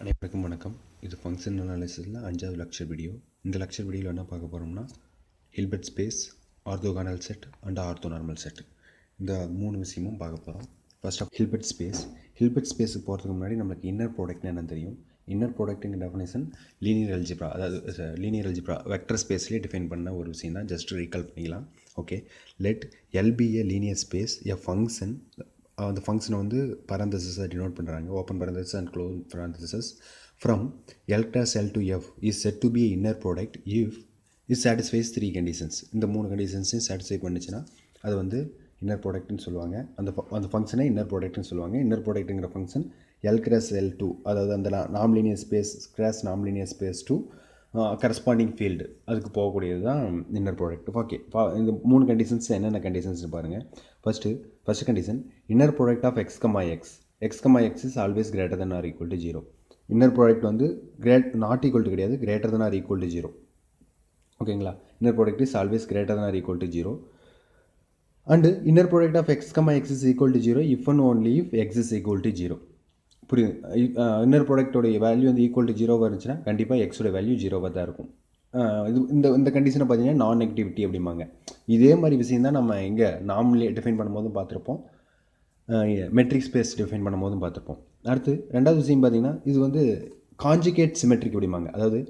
அனைவருக்கும் வணக்கம். இது ஃபங்க்ஷன் அனாலிசிஸில் 5வது லெக்சர் வீடியோ. இந்த லெக்சர் வீடியோவில் என்ன பார்க்க போகிறோம்னா, Hilbert space, orthogonal set and orthonormal set, இந்த 3 விஷயமும் பார்க்க போகிறோம். First of Hilbert space. Hilbert ஸ்பேஸுக்கு போகிறதுக்கு முன்னாடி நம்மளுக்கு இன்னர் ப்ராடக்ட்னு என்னன்னு தெரியும். இன்னர் ப்ராடக்ட்டுங்க டெஃபினேஷன் லீனியர் அல்ஜிப்ரா, அதாவது லீனியர் அல்ஜிப்ரா வெக்டர் ஸ்பேஸ்லேயே டிஃபைன் பண்ண ஒரு விஷயம் தான். ஜஸ்ட் ரீகால் பண்ணிக்கலாம். Okay, let L be a linear space a function. அந்த ஃபங்க்ஷனை வந்து பரந்தசிஸை டினோட் பண்ணுறாங்க. Open parenthesis and close parenthesis from L cross L to F is set to be inner product if is satisfies 3 conditions. இந்த 3 கண்டிஷன்ஸையும் satisfy பண்ணிச்சுன்னா அது வந்து inner ப்ராடக்ட்னு சொல்லுவாங்க. அந்த ஃபங்க்ஷனை இன்னர் ப்ராடக்ட்னு சொல்லுவாங்க. இன்னர் ப்ராடக்ட்டுங்கிற function L cross L to, அதாவது அந்த நாம் லீனியர் ஸ்பேஸ் கிராஸ் நாம் linear space to corresponding field, அதுக்கு போகக்கூடியது தான் இன்னர் ப்ராடக்ட். ஓகே, இந்த 3 கண்டிஷன்ஸ் என்னென்ன கண்டிஷன்ஸ் பாருங்கள். First condition, inner product of X comma X is always greater than or equal to 0. Inner product வந்து நாட் ஈக்குவல் டு கிடையாது, greater than or equal to 0. ஓகேங்களா? Inner product is always greater than or equal to 0. And inner product of X comma X is equal to 0 if and only if X is equal to 0. புரியுது? இன்னர் ப்ராடக்டோடைய value வந்து equal to 0 இருந்துச்சுன்னா கண்டிப்பாக எக்ஸோட value 0வாக தான் இருக்கும். இந்த கண்டிஷனை பார்த்தீங்கன்னா நான் நெகட்டிவிட்டி அப்படிம்பாங்க. இதே மாதிரி விஷயம் தான் நம்ம எங்கே நாம்லே டிஃபைன் பண்ணும்போதும் பார்த்துருப்போம், மெட்ரிக் ஸ்பேஸ் டிஃபைன் பண்ணும்போதும் பார்த்துருப்போம். அடுத்து ரெண்டாவது விஷயம் பார்த்தீங்கன்னா, இது வந்து காஞ்சுகேட் சிமெட்ரிக் அப்படிம்பாங்க. அதாவது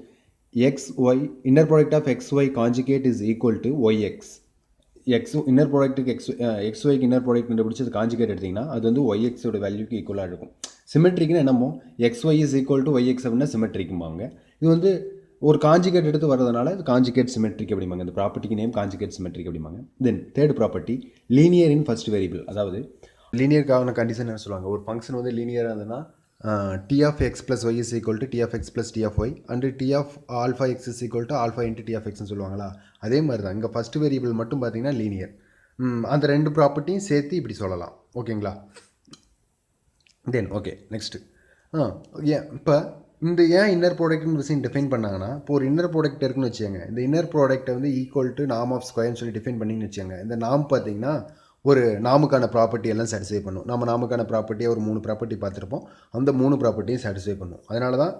X Y, inner product of X Y conjugate is equal to Y X. Inner ப்ராடக்ட்டுக்கு எக்ஸ் ஒய்க்கு இன்னர் ப்ராடக்ட் கண்டுபிடிச்சி அது காஞ்சுகேட் எடுத்திங்கன்னா அது வந்து ஒய் எக்ஸோட வேல்யூக்கு ஈக்குவலாக இருக்கும். சிமெட்ரிக்னு என்னமோ X Y is equal to Y X அப்படின்னா சிமெட்ரிக்கும்பாங்க. இது வந்து ஒரு காஞ்சுகேட் எடுத்து வரதுனால இது காஞ்சுகேட் சிமெட்ரிக் அப்படிம்பாங்க. இந்த ப்ராப்பர்ட்டிக்கு நேம் காஞ்சுகேட் சிமெட்ரிக் அப்படிம்பாங்க. Then third property, linear in first variable. அதாவது லீனியருக்கான கண்டிஷன் என்ன சொல்லுவாங்க, ஒரு ஃபங்க்ஷன் வந்து லீனியராக இருந்ததுன்னா T of X plus Y is equal to T of X plus T of Y and T of alpha X is equal to alpha into T of எக்ஸ்னு சொல்லுவாங்களா? அதே மாதிரி தான் இங்கே ஃபஸ்ட் வேரியபிள் மட்டும் பார்த்தீங்கன்னா லீனியர். அந்த 2 ப்ராப்பர்ட்டியும் சேர்த்து இப்படி சொல்லலாம். ஓகேங்களா? தென் ஓகே, நெக்ஸ்ட்டு இப்போ இந்த ஏன் இன்னர் ப்ராடக்ட்னு விஷயம் டிஃபைன் பண்ணாங்கன்னா, இப்போ ஒரு இன்னர் ப்ராடக்ட் இருக்குன்னு வச்சுக்கோங்க. இந்த இன்னர் ப்ராடக்ட்டை வந்து ஈக்குவல் டு நாம் ஆஃப் ஸ்கொயர்னு சொல்லி டிஃபைன் பண்ணின்னு வச்சுக்கோங்க. இந்த நாம் பார்த்தீங்கன்னா ஒரு நாமுக்கான ப்ராப்பர்ட்டி எல்லாம் சாட்டிஸ்ஃபை பண்ணும். நம்ம நாமுக்கான ப்ராப்பர்ட்டியை ஒரு 3 ப்ராப்பர்ட்டி பார்த்துருப்போம். அந்த 3 ப்ராப்பர்ட்டியும் சாட்டிஸ்ஃபை பண்ணும். அதனால தான்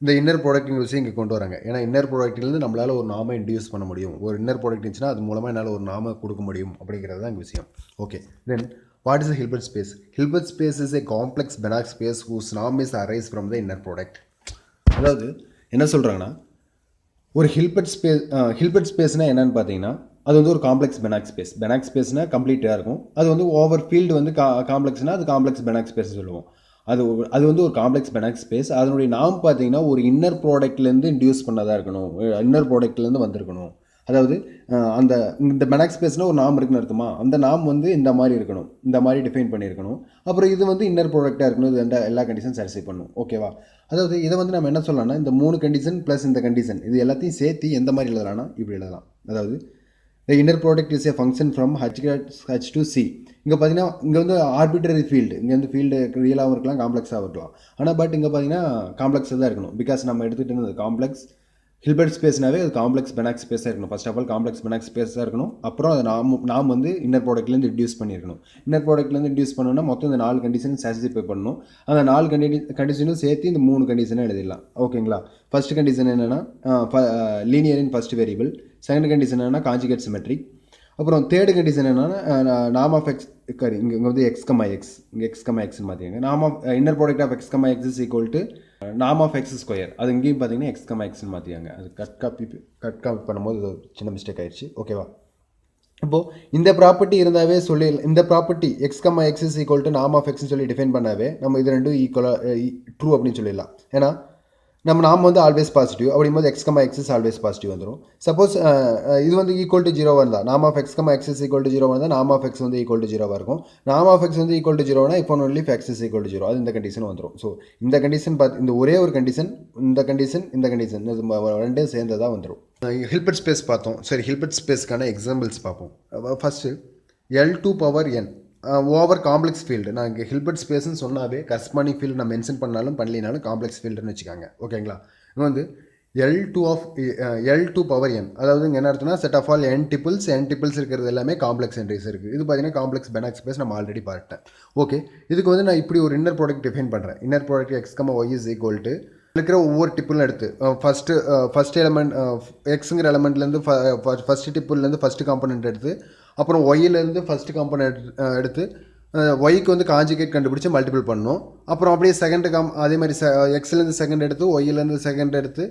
இந்த இன்னர் ப்ராடக்ட்ங்கிற விஷயம் இங்கே கொண்டு வராங்க. ஏன்னா இன்னர் ப்ராடக்ட்லேருந்து நம்மளால் ஒரு நாம இன்டியூஸ் பண்ண முடியும். ஒரு இன்னர் ப்ராடக்ட் இருந்துச்சுன்னா அது மூலமாக என்னால் ஒரு நாம கொடுக்க முடியும் அப்படிங்கிறது தான் இங்கே விஷயம். Okay, then what is a Hilbert space? Hilbert space is a complex Banach space whose norm is arise from the inner product. அதாவது என்ன சொல்கிறாங்கன்னா, ஒரு ஹில்பர்ட் ஸ்பேஸ்னால் என்னென்னு பார்த்தீங்கன்னா, அது வந்து ஒரு காம்ப்ளெக்ஸ் பெனாக் ஸ்பேஸ். பெனாக் ஸ்பேஸ்னால் கம்ப்ளீட்டாக இருக்கும். அது வந்து ஓவர் ஃபீல்டு வந்து காம்ப்ளெக்ஸ்னால் அது காம்ப்ளெக்ஸ் பெனாக் ஸ்பேஸ் சொல்லுவோம். அது வந்து ஒரு காம்ப்ளெக்ஸ் பெனாக் ஸ்பேஸ். அதனுடைய நாம் பார்த்தீங்கன்னா ஒரு இன்னர் ப்ராடக்ட்லேருந்து இன்டியூஸ் பண்ணதாக இருக்கணும், இன்னர் ப்ராடக்ட்லேருந்து வந்திருக்கணும். அதாவது இந்த பெனாக் ஸ்பேஸ்னால் ஒரு நாம் இருக்குன்னு அர்த்தமா, அந்த நாம் வந்து இந்த மாதிரி இருக்கணும், இந்த மாதிரி டிஃபைன் பண்ணியிருக்கணும். அப்புறம் இது வந்து இன்னர் ப்ராடக்டாக இருக்கணும். இது எல்லா கண்டிஷன் சாட்டிஸ்ஃபை பண்ணணும். ஓகேவா? அதாவது இதை வந்து நம்ம என்ன சொல்லலாம்னா, இந்த 3 கண்டிஷன் ப்ளஸ் இந்த கண்டிஷன் இது எல்லாத்தையும் சேர்த்து எந்த மாதிரி எழுதலாம்னா இப்படி எழுதலாம். அதாவது the inner product is a function from h to c. இங்கே பார்த்தீங்கன்னா இங்கே வந்து ஆர்பிட்ரரி ஃபீல்டு, இங்கே வந்து ஃபீல்டு ரியலாகவும் இருக்கலாம், காம்ப்ளெக்ஸாகவும் இருக்கலாம். ஆனால் பட் இங்கே பார்த்தீங்கன்னா காம்ப்ளெக்ஸாக தான் இருக்கணும். பிகாஸ் நம்ம எடுத்துகிட்டு இருந்தது காம்ப்ளெக்ஸ் ஹில்பர்ட் ஸ்பேஸ்னாவே அது காம்ப்ளெக்ஸ் பெனாக் ஸ்பேஸாக இருக்கணும். ஃபர்ஸ்ட் ஆஃப் ஆல் காம்ப்ளெக்ஸ் பெனாக் ஸ்பேஸாக இருக்கணும். அப்புறம் அது நாம் வந்து இன்னர் ப்ராடக்ட்லேருந்து இன்டியூஸ் பண்ணியிருக்கணும். இன்னர் ப்ராடக்ட்லேருந்து இன்டியூஸ் பண்ணணும்னா மொத்தம் இந்த 4 கண்டிஷன் சாட்டிஸ்ஃபை பண்ணணும். அந்த 4 கண்டிஷனும் சேர்த்து இந்த 3 கண்டிஷனை எழுதிடலாம். ஓகேங்களா? ஃபர்ஸ்ட் கண்டிஷன் என்னென்னா linear in first variable. Second condition என்னென்னா காஞ்சுகேட் சிமெட்ரிக். அப்புறம் தேர்டு கண்டிஷன் என்னென்னா நாம் ஆஃப் எக்ஸ் இங்கே வந்து எக்ஸ் கமா எக்ஸ், இங்கே எக்ஸ் கமா எக்ஸ்ன்னு பார்த்திங்க. நாம் of inner product of X comma X is equal to நாம் ஆஃப் எக்ஸ் ஸ்கொயர். அது இங்கேயும் பார்த்தீங்கன்னா எக்ஸ் கமா எக்ஸ்ன்னு மாற்றியாங்க. அது கட் காப்பி பண்ணும்போது இது சின்ன மிஸ்டேக் ஆயிடுச்சு. ஓகேவா? இப்போது இந்த ப்ராப்பர்ட்டி இருந்தாவே இந்த property X comma X is equal to நாம் ஆஃப் எக்ஸ்ன்னு சொல்லி டிஃபைன் பண்ணாவே நம்ம இது ரெண்டும் ஈக்குவலாக ட்ரூ அப்படின்னு சொல்லிடலாம். ஏன்னா நம்ம நாம் வந்து ஆல்வேஸ் பாசிட்டிவ், அப்படிங்கும்போது X comma X is always positive வந்துடும். சப்போஸ் இது வந்து ஈக்குவல் டு 0 இருந்தால், நாம் of X comma X is equal to 0 இருந்தால் நாம் ஆஃப் எக்ஸ் வந்து ஈக்குவல் டு 0 இருக்கும். நாம் ஆஃப் எக்ஸ் வந்து ஈக்குவல் டு 0னா இப்போ only X is equal to 0, அது இந்த கண்டிஷன் வந்துடும். ஸோ இந்த கண்டிஷன் இந்த ஒரே ஒரு கண்டிஷன், இந்த கண்டிஷன் ரெண்டும் சேர்ந்ததாக வந்துடும். ஹில்பர்ட் ஸ்பேஸ் பார்த்தோம். சரி, ஹில்பர்ட் ஸ்பேஸ்க்கான எக்ஸாம்பிள்ஸ் பார்ப்போம். First L2 power n over complex field. நான் இங்கே ஹில்பர்ட் ஸ்பேஸ்ன்னு சொன்னாவே கரஸ்பாண்டிங் ஃபீல்டு நான் மென்ஷன் பண்ணாலும் பண்ணலினாலும் காம்ப்ளெக்ஸ் ஃபீல்டுன்னு வச்சுக்காங்க. ஓகேங்களா? இது வந்து L2 of L2 power n, அதாவது இங்கே என்ன அர்த்தம்னா set of all n tuples இருக்கிறது எல்லாமே காம்ப்ளெக்ஸ் என்ட்ரிஸ் இருக்குது. இது பார்த்தீங்கன்னா காம்ப்ளெக்ஸ் பெனாக் ஸ்பேஸ் நம்ம ஆல்ரெடி பார்த்தேன். ஓகே, இதுக்கு வந்து நான் இப்படி ஒரு இன்னர் ப்ராடக்ட் டிஃபைன் பண்ணுறேன். Inner product x, y is equal to இருக்கிற ஒவ்வொரு டிப்புலும் எடுத்து ஃபஸ்ட்டு எலமெண்ட் எக்ஸுங்கிற எலமெண்ட்லேருந்து ஃபஸ்ட்டு டிப்புலேருந்து ஃபஸ்ட்டு காம்பனண்ட் எடுத்து அப்புறம் ஒய்யிலேருந்து ஃபஸ்ட்டு காம்பனண்ட் எடுத்து ஒய்க்கு வந்து காஞ்சிகேட் கண்டுபிடிச்சி மல்டிபிள் பண்ணணும். அப்புறம் அப்படியே செகண்டு அதே மாதிரி எக்ஸ்லேருந்து செகண்ட் எடுத்து ஒய்யிலேருந்து செகண்ட் எடுத்து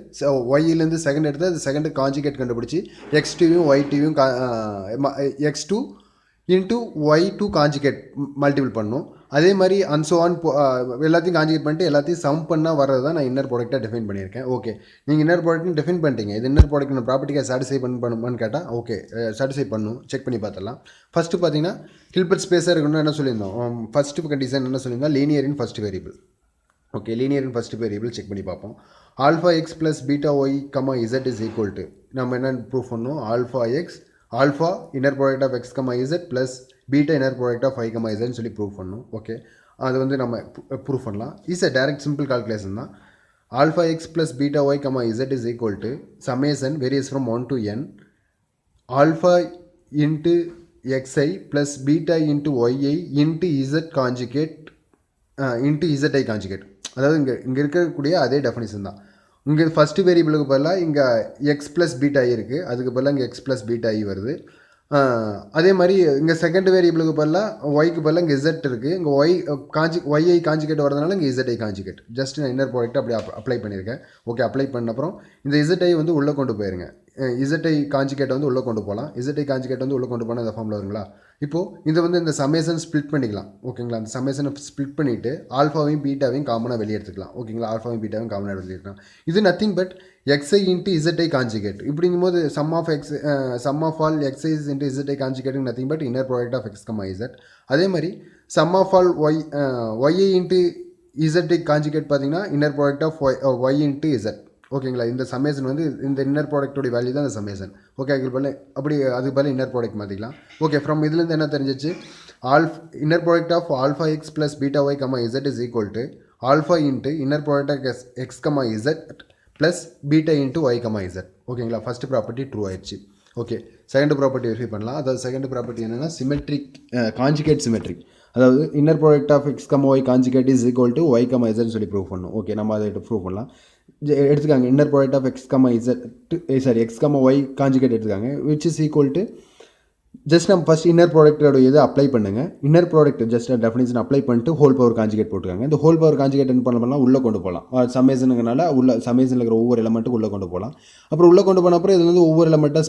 ஒய்யிலேருந்து செகண்ட் எடுத்து அது செகண்டு காஞ்சிகேட் கண்டுபிடிச்சி x2யும் y2யும் x2 into y2 conjugate multiple பண்ணணும். அதே மாதிரி அன்சோவான் எல்லாத்தையும் காஞ்சிகேட் பண்ணிட்டு எல்லாத்தையும் சம் பண்ணால் வர்றது தான் நான் இன்னர் ப்ராடக்டாக டிஃபைன் பண்ணியிருக்கேன். ஓகே, நீங்கள் இன்னர் ப்ராடக்ட்னு டிஃபைன் பண்ணிட்டீங்க. இது இன்னர் ப்ராடக்ட் ப்ராப்பர்ட்டிக்காக சாட்டிஸ்ஃபை பண்ணுமான்னு கேட்டால் ஓகே சாட்டிஸ்ஃபை பண்ணும். செக் பண்ணி பார்த்துடலாம். ஃபஸ்ட்டு பார்த்தீங்கன்னா ஹில்பர்ட் ஸ்பேஸாக இருக்கணும்னு என்ன சொல்லியிருந்தோம்? ஃபஸ்ட்டு கண்டிஷன் என்ன சொல்லியிருந்தோம்? Linear in first variable. Okay, linear in first variable check பண்ணி பார்ப்போம். Alpha X plus beta Y comma Z is equal to நம்ம என்னென்னு ப்ரூஃப் பண்ணணும்? Alpha inner product of X comma Z plus beta inner product of Y comma இசட்னு சொல்லி prove பண்ணணும். Okay, அது வந்து நம்ம ப்ரூவ் பண்ணலாம். Is a direct simple calculation தான். Alpha X plus beta Y comma Z is equal to summation various from 1 to n alpha into xi plus beta into y i into Z conjugate into Z I conjugate. அதாவது இங்கே இருக்கக்கூடிய அதே definition தான். இங்கே first வேரியபிளுக்கு பதிலாக இங்கே X plus beta ஐ இருக்குது, அதுக்கு பதிலாக இங்கே எக்ஸ் ப்ளஸ் பீட்டா ஐ வருது. அதே மாதிரி இங்கே செகண்ட் வேரியபிளுக்கு பதிலாக ஒய்க்கு பதிலாக இங்கே இசட் இருக்குது, இங்கே ஒய்ஐ காஞ்சிகேட் வரதுனால இங்கே இசட்ஐ காஞ்சிகேட். ஜஸ்ட் நான் இன்னர் ப்ராடக்ட் அப்படி அப்ளை பண்ணியிருக்கேன். ஓகே, அப்ளை பண்ண அப்புறம் இந்த இசட்ஐ வந்து உள்ளே கொண்டு போயிருங்க. இசட்ஐ காஞ்சிகேட்டை வந்து உள்ளே கொண்டு போகலாம். இசட்ஐ காஞ்சிகேட் வந்து உள்ளே கொண்டு போனால் இந்த ஃபார்மில் வருங்களா? இப்போது இது வந்து இந்த சமேஷன் ஸ்ப்ளிட் பண்ணிக்கலாம். ஓகேங்களா, அந்த சமேஷனை ஸ்ப்ளிட் பண்ணிவிட்டு ஆல்ஃபாவையும் பீட்டாவையும் காமனாக வெளியே எடுத்துக்கலாம். ஓகேங்களா, ஆல்ஃபாவையும் பீட்டாவையும் காமனாக எடுத்துக்கலாம். இது nothing but xi into Z I conjugate. இப்படிங்கும்போது sum of all xi into Z I conjugate nothing but inner product of X comma Z. அதே மாதிரி sum of all Y I into Z I conjugate பார்த்தீங்கன்னா inner product of Y into Z. ஓகேங்களா, இந்த summation வந்து இந்த inner ப்ராடக்டோடைய value தான் இந்த சமேஷன். ஓகே, அதுக்கு பதில் அப்படி அதுக்கு பதில் இன்னர் ப்ராடக்ட் மாற்றிக்கலாம். ஓகே, ஃப்ரம் இதுலேருந்து என்ன தெரிஞ்சிச்சு? Inner product of alpha X plus beta Y comma Z is equal to alpha into inner product of X comma Z plus beta into Y comma Z. ஓகேங்களா, first property true ஆயிடுச்சு. Okay, second property verify பண்ணலாம். அதாவது second property என்னென்னா symmetric conjugate symmetric. அதாவது inner product of X comma Y conjugate is equal to Y comma இசட்னு சொல்லி prove பண்ணணும். Okay, நம்ம அதை ப்ரூவ் பண்ணலாம். எடுத்துக்காங்க inner product of X comma Z X comma Y conjugate எடுத்துக்காங்க which is equal to just நம்ம ஃபஸ்ட் இன்னர் ப்ராடக்டோட இதை அப்ளை பண்ணுங்கள். Inner product just definition apply பண்ணிட்டு ஹோல் பவர் காஞ்சிகேட் போட்டுக்காங்க. இந்த ஹோல் பவர் காஞ்சிகேட் என்ன பண்ணலாம்? உள்ளே கொண்டு போகலாம். சமேஷனுங்கனால சமேஷனில் இருக்கிற ஒவ்வொரு எலமெண்ட்டுக்கு உள்ளே கொண்டு போகலாம். அப்புறம் உள்ளே கொண்டு போன அப்புறம் இது வந்து ஒவ்வொரு எலமெண்ட்டாக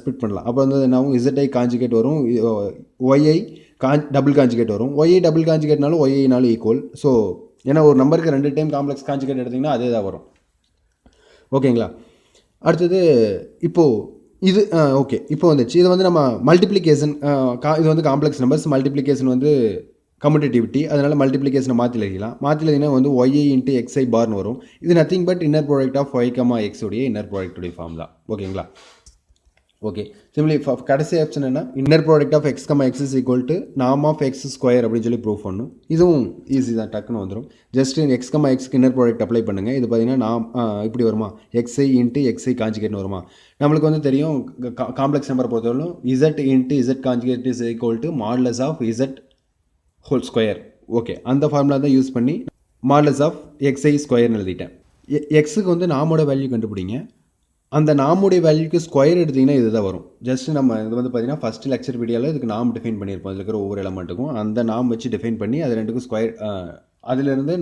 ஸ்பிட் பண்ணலாம். அப்போ வந்து என்ன ஆகும்? இசட்ஐ காஞ்சிகேட் வரும், ஒய்ஐ டபுள் காஞ்சிகேட் வரும். ஒய்ஐ டபுள் காஞ்சிகேட்னாலும் ஒய்ஐனாலும் ஈக்குவல். ஸோ ஏன்னா ஒரு நம்பருக்கு 2 டைம் காம்ப்ளெக்ஸ் காஞ்சிகேட் எடுத்திங்கன்னா அதே தான் வரும். ஓகேங்களா, அடுத்தது இப்போது இது ஓகே இப்போ வந்துச்சு. இது வந்து நம்ம மல்டிப்ளிகேஷன் இது வந்து காம்ப்ளெக்ஸ் நம்பர்ஸ், மல்டிப்ளிகேஷன் வந்து கம்யூட்டேட்டிவிட்டி. அதனால் மல்டிப்ளிகேஷனை மாற்றி எழுதிங்கன்னா வந்து ஒய்ஐ இன்ட்டு எக்ஸ்ஐ பார்னு வரும். இது nothing but inner product of Y comma எக்ஸோடைய இன்னர் ப்ராடக்டுடைய ஃபார்ம் தான். ஓகேங்களா, ஓகே சிம்பிளி கடைசி ஆப்ஷன் என்ன? Inner product of X comma X is equal to நாம் ஆஃப் எக்ஸ் ஸ்கொயர் அப்படின்னு சொல்லி ப்ரூவ் பண்ணணும். இதுவும் ஈஸி தான், டக்குன்னு வந்துடும். ஜஸ்ட் எக்ஸ் கமா எக்ஸ்க்கு இன்னர் ப்ராடக்ட் அப்ளை பண்ணுங்கள். இது பார்த்தீங்கன்னா இப்படி வருமா? எக்ஸ்ஐ இன்ட்டு எக்ஸ்ஐ காஞ்சிகேட்னு வருமா? நம்மளுக்கு வந்து தெரியும் காம்ப்ளெக்ஸ் நம்பர் பொறுத்தவரைக்கும் Z into Z conjugate is equal to modulus of Z whole square. Okay, அந்த ஃபார்முலா தான் யூஸ் பண்ணி மாடுலஸ் ஆஃப் எக்ஸ்ஐ ஸ்கொயர்னு எழுதிட்டேன். எக்ஸுக்கு வந்து நாமோட வேல்யூ கண்டுபிடிங்க. அந்த நாமுடைய வேல்யூக்கு ஸ்கொயர் எடுத்திங்கன்னா இது தான் வரும். ஜஸ்ட் நம்ம இது வந்து பார்த்தீங்கன்னா ஃபஸ்ட்டு லெக்சர் வீடியோவில் இதுக்கு நாம் டிஃபைன் பண்ணியிருப்போம். அதில் இருக்கிற ஒவ்வொரு எலமெண்ட்டுக்கும் அந்த நாம் வச்சு டிஃபைன் பண்ணி அது ரெண்டுக்கும் ஸ்கொயர் அதிலிருந்து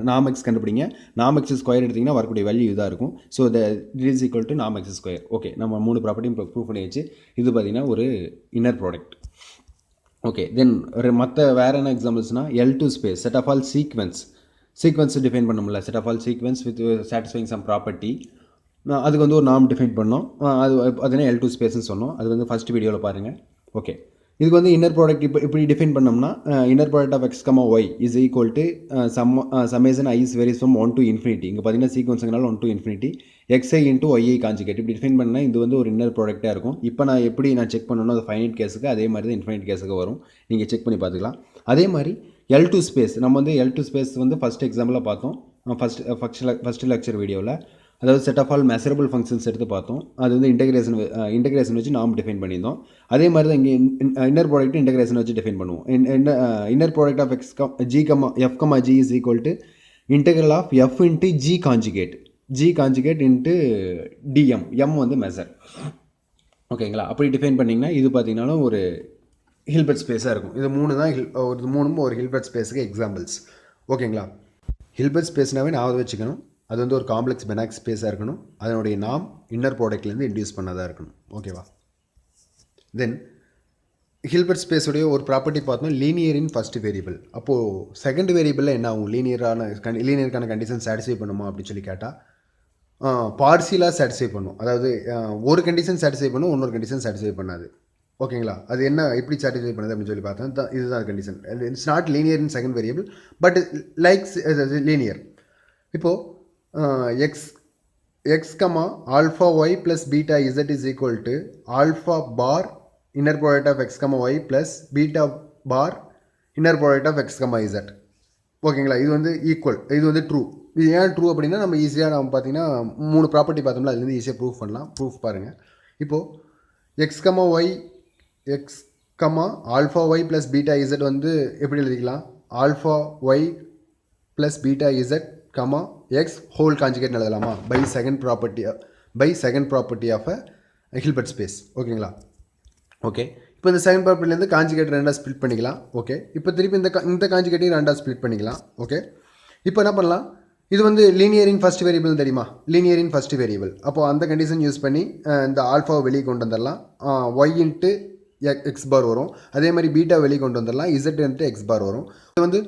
நாம் எக்ஸ் கண்டுபிடிங்க. நாம் எக்ஸ் ஸ்கொயர் எடுத்திங்கன்னா வரக்கூடிய வேல்யூ இதாக இருக்கும். So it is equal to நாம் எக்ஸ் ஸ்கொயர். ஓகே, நம்ம 3 ப்ராப்பர்ட்டியும் ப்ரூவ் பண்ணி வச்சு இது பார்த்தீங்கன்னா ஒரு இன்னர் ப்ராடக்ட். ஓகே, தென் மற்ற வேறு என்ன எக்ஸாம்பிள்ஸ்னால் L2 space set of all sequence define பண்ணோம்ல. Set of all sequence with satisfying some property, அதுக்கு வந்து ஒரு நாம் டிஃபைன் பண்ணோம். அது பார்த்தீங்கன்னா L2 ஸ்பேஸ்ன்னு சொன்னோம். அது வந்து ஃபஸ்ட் வீடியோவில் பாருங்கள். ஓகே, இதுக்கு வந்து இன்னர் ப்ராடக்ட் இப்படி டிஃபைன் பண்ணோம்னா inner product of X comma Y is equal to summation I is varies from 1 to infinity. இங்கே பார்த்தீங்கன்னா சீக்வன்ஸுங்கனால 1 to infinity xi இன்ட்டு ஒய்ஐ காஞ்சிகேட் இப்படி டிஃபைன் பண்ணால் இது வந்து ஒரு இன்னர் ப்ராடக்டாக இருக்கும். இப்போ நான் எப்படி செக் பண்ணணும் அது ஃபைனைட் கேஸுக்கு அதே மாதிரி தான் இன்ஃபைனைட் கேஸுக்கு வரும். நீங்கள் செக் பண்ணி பார்த்துக்கலாம். அதே மாதிரி L2 ஸ்பேஸ் நம்ம வந்து L2 ஸ்பேஸ் வந்து ஃபஸ்ட் எக்ஸாம்பிளாக பார்த்தோம் ஃபஸ்ட்டு லெக்சர் வீடியோவில். அதாவது set of all measurable functions எடுத்து பார்த்தோம். அது வந்து இன்டகிரேஷன் வச்சு நாம் டிஃபைன் பண்ணியிருந்தோம். அதே மாதிரி தான் இங்கே இன்னர் ப்ராடக்ட் இன்டகிரேஷன் வச்சு டிஃபைன் பண்ணுவோம். Inner product of F comma G is equal to integral of F into G conjugate into DM. M வந்து மெசர். ஓகேங்களா? அப்படி டிஃபைன் பண்ணிங்கன்னா இது பார்த்தீங்கன்னாலும் ஒரு ஹில்பர்ட் ஸ்பேஸாக இருக்கும். இது மூணும் ஒரு ஹில்பர்ட் ஸ்பேஸுக்கு எக்ஸாம்பிள்ஸ். ஓகேங்களா? ஹில்பர்ட் ஸ்பேஸ்னாவே நான் வச்சுக்கணும். அது வந்து ஒரு காம்ப்ளெக்ஸ் பெனாக் ஸ்பேஸாக இருக்கணும். அதனுடைய நாம் இன்னர் ப்ராடக்ட்லேருந்து இன்டியூஸ் பண்ணதாக இருக்கணும். ஓகேவா? தென் ஹில்பர்ட் ஸ்பேஸுடைய ஒரு ப்ராப்பர்ட்டி பார்த்தோம், லீனியர் இன் ஃபஸ்ட் வேரியபிள். அப்போது செகண்ட் வேரியபிளில் என்ன ஆகும்? லீனியருக்கான கண்டிஷன் சாட்டிஸ்ஃபை பண்ணுமா அப்படின்னு சொல்லி கேட்டால் பார்சியலாக சாட்டிஸ்ஃபை பண்ணும். அதாவது ஒரு கண்டிஷன் சாட்டிஸ்ஃபை பண்ணும், இன்னொரு கண்டிஷன் சாட்டிஸ்ஃபை பண்ணாது. ஓகேங்களா? அது என்ன எப்படி சாட்டிஸ்ஃபை பண்ணுது அப்படின்னு சொல்லி பார்த்தா இதுதான் கண்டிஷன். It's not linear in second variable but likes linear. இப்போது X comma alpha Y plus beta Z is equal to alpha bar inner product of X comma Y plus beta bar inner product of X comma Z. ஓகேங்களா? இது வந்து equal, இது வந்து true. இது ஏன் true அப்படின்னா நம்ம ஈஸியாக நம்ம பார்த்தீங்கன்னா 3 ப்ராப்பர்ட்டி பார்த்தோம்னா அதுலேருந்து ஈஸியாக ப்ரூஃப் பண்ணலாம். ப்ரூஃப் பாருங்கள். இப்போது X comma alpha Y plus beta Z வந்து எப்படி எழுதிக்கலாம்? Alpha Y plus beta Z comma X whole காஞ்சிகேட்னு எழுதலாமா? By second property of a Hilbert space. ஓகேங்களா? ஓகே. இப்போ இந்த செகண்ட் ப்ராப்பர்ட்டிலேருந்து காஞ்சிகேட் ரெண்டாக ஸ்ப்ளிட் பண்ணிக்கலாம். ஓகே. இப்போ திருப்பி இந்த காஞ்சிகேட்டையும் ரெண்டாக ஸ்ப்ளிட் பண்ணிக்கலாம். ஓகே. இப்போ என்ன பண்ணலாம்? இது வந்து லீனியர் இன் ஃபஸ்ட் வேரியபிள் தெரியுமா? Linear in first variable. அப்போது அந்த கண்டிஷன் யூஸ் பண்ணி இந்த ஆல்ஃபாவை வெளியே கொண்டு வந்துடலாம். ஒய் இன்ட்டு எக்ஸ் பார் வரும். அதே மாதிரி பீட்டா வெளியே கொண்டு வந்துடலாம். இசட் இன்ட்டு எக்ஸ் பார் வரும். இது வந்து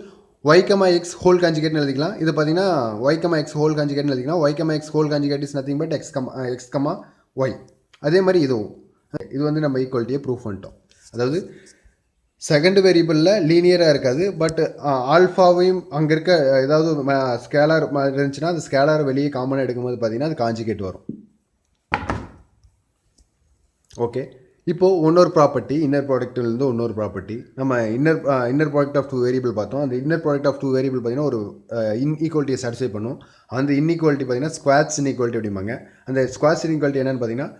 ஒய் கமா எக்ஸ் ஹோல் காஞ்சிகேட்னு எழுதிக்கலாம். இது பார்த்தீங்கன்னா ஒய் கமா எக்ஸ் ஹோல் காஞ்சிகேட்னு எழுதிக்கலாம். Y comma X whole conjugate is nothing but X comma Y. அதே மாதிரி இது வந்து நம்ம ஈக்குவலிட்டியை ப்ரூஃப் பண்ணிட்டோம். அதாவது செகண்ட் வேரியபிளில் லீனியராக இருக்காது, பட் ஆல்ஃபாவையும் அங்கே இருக்க ஏதாவது ஸ்கேலார் இருந்துச்சுன்னா அந்த ஸ்கேலார் வெளியே காமனாக எடுக்கும்போது பார்த்தீங்கன்னா அது காஞ்சிகேட் வரும். ஓகே. இப்போது இன்னொரு ப்ராப்பர்ட்டி, இன்னர் ப்ராடக்ட்லேருந்து இன்னொரு ப்ராப்பர்ட்டி, நம்ம இன்னர் ப்ராடக்ட் ஆஃப் 2 வேரியபிள் பார்த்தோம். அந்த இன்னர் ப்ராடக்ட் ஆஃப் 2 வேரியபிள் பார்த்தீங்கன்னா ஒரு இன்இக்வாலிட்டியை சாட்டிஸ்ஃபை பண்ணும். அந்த இன்இக்வாலிட்டி பார்த்தீங்கன்னா ஸ்குவாட்ஸ் இன்இக்வாலிட்டி அப்படிம்பாங்க. அந்த ஸ்குவாட்ஸ் இன்இக்வாலிட்டி என்னென்னு பார்த்தீங்கன்னா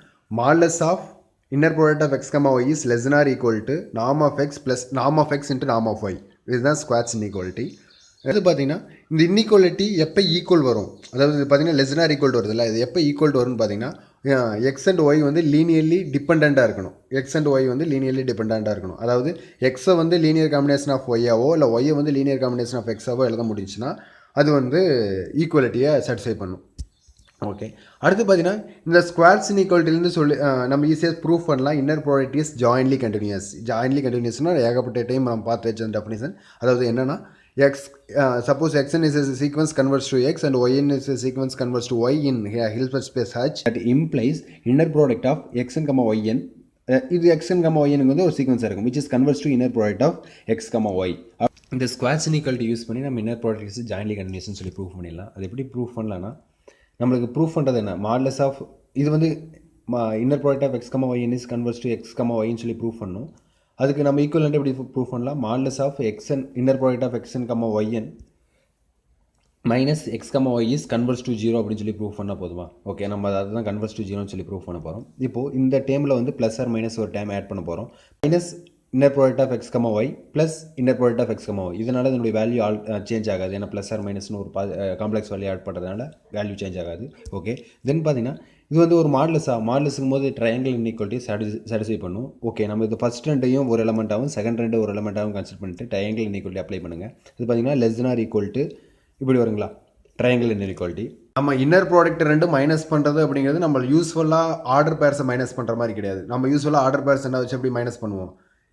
modulus of inner product of X comma Y is less than or equal to norm of X plus norm of X into norm of Y. இதுதான் Schwarz inequality. அது பார்த்தீங்கன்னா இந்த inequality எப்போ equal வரும், அதாவது பார்த்தீங்கன்னா லெஸ் தென் ஆர் ஈக்குவல் வருது இல்லை, இது எப்போ ஈக்குவல் வரும்னு பார்த்தீங்கன்னா எக்ஸ் அண்ட் ஒய் வந்து லீனியர்லி டிபெண்ட்டாக இருக்கணும். எக்ஸ் அண்ட் ஒய் வந்து லீனியர்லி டிபெண்ட்டாக இருக்கணும். அதாவது எக்ஸை வந்து லீனியர் காம்பினேஷன் ஆஃப் ஒய்யாவோ இல்லை ஒய்யை வந்து லீனியர் காம்பினேஷன் ஆஃப் எக்ஸாவோ எழுத முடிஞ்சுன்னா அது வந்து ஈக்குவலிட்டியை சாட்டிஸ்ஃபை பண்ணும். ஓகே. அடுத்து பார்த்தீங்கன்னா இந்த ஸ்குவாட்ஸ் இன்இக்வாலிட்டிலேருந்து நம்ம ஈஸியாக ப்ரூஃப் பண்ணலாம். இன்னர் ப்ராடக்ட் இஸ் ஜாயின்ட்லி கண்டினியூஸ்னா ஏகப்பட்ட டைம் நம்ம பார்த்து வச்ச டெஃபினிஷன். அதாவது என்னென்னா suppose xn is a sequence converts to x and yn is a sequence converts to y in Hilbert space H, that implies inner product of xn, yn இது xn, yn வந்து ஒரு சீக்வன்ஸாக இருக்கும் which is converts to inner product of x, y. இந்த squads inequality use பண்ணி நம்ம inner product is jointly கண்டினியூஸ்னு சொல்லி proof பண்ணிடலாம். அது எப்படி ப்ரூஃப் பண்ணலாம்னா நம்மளுக்கு ப்ரூஃப் பண்ணுறது என்ன, மாடலஸ் ஆஃப் இது வந்து inner product of X comma Y N is converges to X comma ஒய்ன்னு சொல்லி ப்ரூஃப் பண்ணணும். அதுக்கு நம்ம ஈக்குவலண்ட் எப்படி ப்ரூஃப் பண்ணலாம்? Modulus of X N inner product of X N comma Y N minus X comma Y is converges to 0 அப்படின்னு சொல்லி ப்ரூஃப் பண்ணால் போதுமா? ஓகே. நம்ம அதை தான் கன்வர்ஸ் டு 0ன்னு சொல்லி ப்ரூஃப் பண்ண போகிறோம். இப்போது இந்த டேமில் வந்து ப்ளஸ் ஆர் மைனஸ் ஒரு டேம் ஆட் பண்ண போகிறோம். Minus inner product of X comma Y plus inner product of X comma Y. இதனால் இதனுடைய வேல்யூ சேஞ்ச் ஆகாது. ஏன்னா ப்ளஸ் ஆர் மைனஸ்னு ஒரு காம்ப்ளெக்ஸ் வேல்யூ ஆட் பண்ணுறதுனால வேல்யூ சேஞ்ச் ஆகாது. ஓகே. தென் பார்த்தீங்கன்னா இது வந்து ஒரு மாடலஸுக்கும் போது ட்ரையாங்கிள் இன்இக்வாலிட்டி சாட்டிஸ்ஃபை பண்ணும். ஓகே. நம்ம இது ஃபஸ்ட் ரெண்டையும் ஒரு எலமெண்ட்டாகவும் செகண்ட் ரெண்டு ஒரு எலமெண்ட்டாகவும் கன்சிடர் பண்ணிட்டு ட்ரையாங்கிள் இன்இக்வாலிட்டி அப்ளை பண்ணுங்கள். இது பார்த்தீங்கன்னா less than or equal to இப்படி வருங்களா ட்ரையாங்கிள் இன்இக்வாலிட்டி. நம்ம இன்னர் ப்ராடக்ட் ரெண்டும் மைனஸ் பண்ணுறது அப்படிங்கிறது நம்ம யூஸ்ஃபுல்லாக ஆர்டர் பேர்ஸை மைனஸ் பண்ணுற மாதிரி கிடையாது. நம்ம யூஸ்ஃபுல்லாக ஆர்டர் பேர்ஸ் என்ன வச்சு எப்படி மைனஸ் பண்ணுவோம்?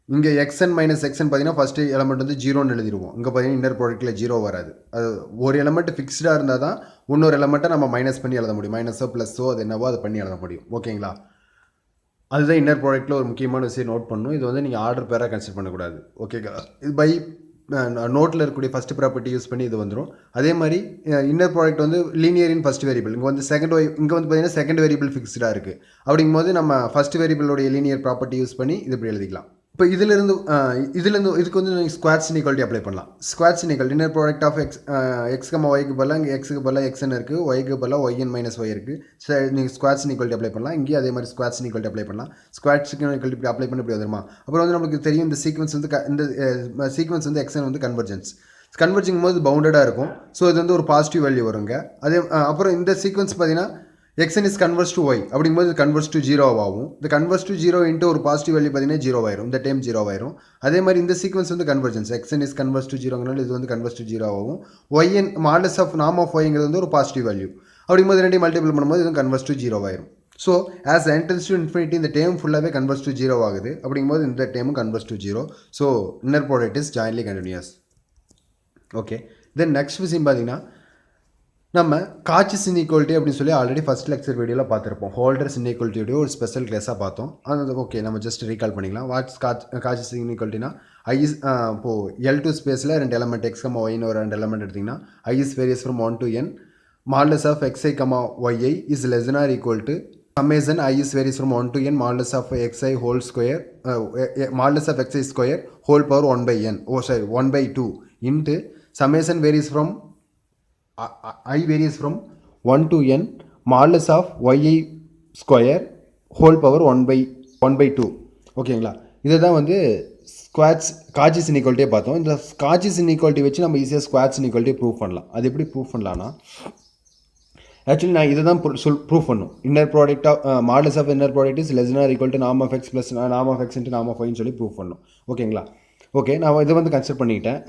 இங்கே எக்ஸ்என் மைனஸ் எக்ஸ்என் பார்த்தீங்கன்னா ஃபஸ்ட்டு எலமெண்ட் வந்து 0ன்னு எழுதிடுவோம். இங்கே பார்த்தீங்கன்னா இன்னர் ப்ராடக்ட்டில் 0 வராது. அது ஒரு எலமெண்ட் ஃபிக்ஸ்டாக இருந்தால் தான் இன்னொரு எலமெண்ட்டை நம்ம மைனஸ் பண்ணி எழுத முடியும். மைனஸோ ப்ளஸோ அது என்னவோ அதை பண்ணி எழுத முடியும். ஓகேங்களா? அதுதான் இன்னர் ப்ராடக்ட்டில் ஒரு முக்கியமான விஷயம் நோட் பண்ணணும். இது வந்து நீங்கள் ஆர்டர் பேராக கன்சிடர் பண்ணக்கூடாது. ஓகேங்களா? இது பை நோட்டில் இருக்கக்கூடிய ஃபஸ்ட் ப்ராப்பர்ட்டி யூஸ் பண்ணி இது வந்துடும். அதே மாதிரி இன்னர் ப்ராடக்ட் வந்து லீனியர் இன் ஃபஸ்ட் வேரியபிள். இங்கே வந்து இங்கே வந்து பார்த்தீங்கன்னா செகண்ட் வேரியபிள் ஃபிக்ஸ்டாக இருக்குது. அப்படிங்கும்போது நம்ம ஃபஸ்ட் வேரியபிளோடைய லீனியர் ப்ராப்பர்ட்டி யூஸ் பண்ணி இது இப்படி எழுதிக்கலாம். இப்போ இதிலிருந்து இதுக்கு வந்து நீங்கள் ஸ்கொயர்ஸ் இன்இக்வாலிட்டி அப்ளை பண்ணலாம். Squares inequality inner product of X comma ஒய்க்கு பதிலாக இங்கே எக்ஸுக்கு பதிலாக எக்ஸ்ன்னு இருக்குது, ஒய்க்கு பதிலாக ஒய்என் மைனஸ் ஒய் இருக்குது. சரி, நீங்கள் ஸ்கொயர்ஸ் இன்இக்வாலிட்டி அப்ளை பண்ணலாம். இங்கேயும் அதே மாதிரி ஸ்கொயர்ஸ் இன்இக்வாலிட்டி அப்ளை பண்ணலாம். ஸ்கொயர்ஸ் இன்இக்வாலிட்டி இப்படி அப்ளை பண்ணி இப்படி வந்துருமா. அப்புறம் வந்து நமக்கு தெரியும் இந்த சீக்வன்ஸ் வந்து இந்த சீக்வன்ஸ் வந்து எக்ஸ்என் வந்து கன்வர்ஜிங் போது பவுண்டடாக இருக்கும். ஸோ இது வந்து ஒரு பாசிட்டிவ் வேல்யூ வருங்க. அதே அப்புறம் இந்த சீக்வன்ஸ் பார்த்தீங்கன்னா xn is converts to y அப்படிங்கும்போது இது கன்வர்ஸ் டு 0 ஆகும். இந்த கன்வர்ஸ் டு 0 இன்ட்டு ஒரு பாசிட்டிவ் வேல்யூ பார்த்தீங்கன்னா 0 ஆயிரும். இந்த டைம் 0 ஆயிரும். அதே மாதிரி இந்த சீக்வன்ஸ் வந்து convergence xn is converts to 0ங்கனால இது வந்து கன்வர்ஸ் டு 0 ஆகும். yn modulus of norm of yங்கிறது வந்து ஒரு பாசிட்டிவ் வேல்யூ. அப்படிங்கும்போது ரெண்டையும் மல்டிபிள் பண்ணும்போது இது கன்வர்ஸ் டு 0 ஆயிரும். So as n tends to infinity இந்த டேம் ஃபுல்லாகவே கன்வர்ஸ் டு 0 ஆகுது. அப்படிங்கும்போது இந்த டேமும் converges to 0. So inner product is jointly continuous. Okay, then next விஷயம் பார்த்தீங்கன்னா நம்ம காட்சிஸ் இன்இக்வாலிட்டி அப்படின்னு சொல்லி ஆல்ரெடி ஃபஸ்ட் லெக்சர் வீடியோவில் பார்த்துருப்போம். ஹோல்டர்ஸ் இன்இக்வாலிட்டியோட ஒரு ஸ்பெஷல் கிளாஸாக பார்த்தோம். அது ஓகே, நம்ம ஜஸ்ட் ரீகால் பண்ணிக்கலாம். வாட்ஸ் காட்சிஸ் இன்இக்வாலிட்டினா இப்போது L2 ஸ்பேஸில் 2 எலமெண்ட் எக்ஸ் கமா ஒய்னு ஒரு 2 எலமெண்ட் எடுத்திங்கன்னா I is varies from 1 to n modulus of xi comma yi is less than or equal to summation I is varies from 1 to n modulus of xi whole square modulus of xi square whole power 1 by n 1 by 2 into summation varies from I varies from 1 to n modulus of yi square whole power 1 by 2. ஓகேங்களா, இதுதான் வந்து Cauchy's இன்இக்வாலிட்டியை பார்த்தோம். இந்த Cauchy's inequality வச்சு நம்ம ஈஸியாக squares இன்இக்வாலிட்டியை prove பண்ணலாம். அது எப்படி ப்ரூவ் பண்ணலான்னா, ஆக்சுவலி நான் இதை தான் ப்ரூவ் பண்ணும். Inner product of modulus of inner product is less than equal to norm of X plus norm of X into norm of ஒய்னு சொல்லி ப்ரூவ் பண்ணணும். ஓகேங்களா, ஓகே, நான் இதை வந்து கன்சிடர் பண்ணிக்கிட்டேன்.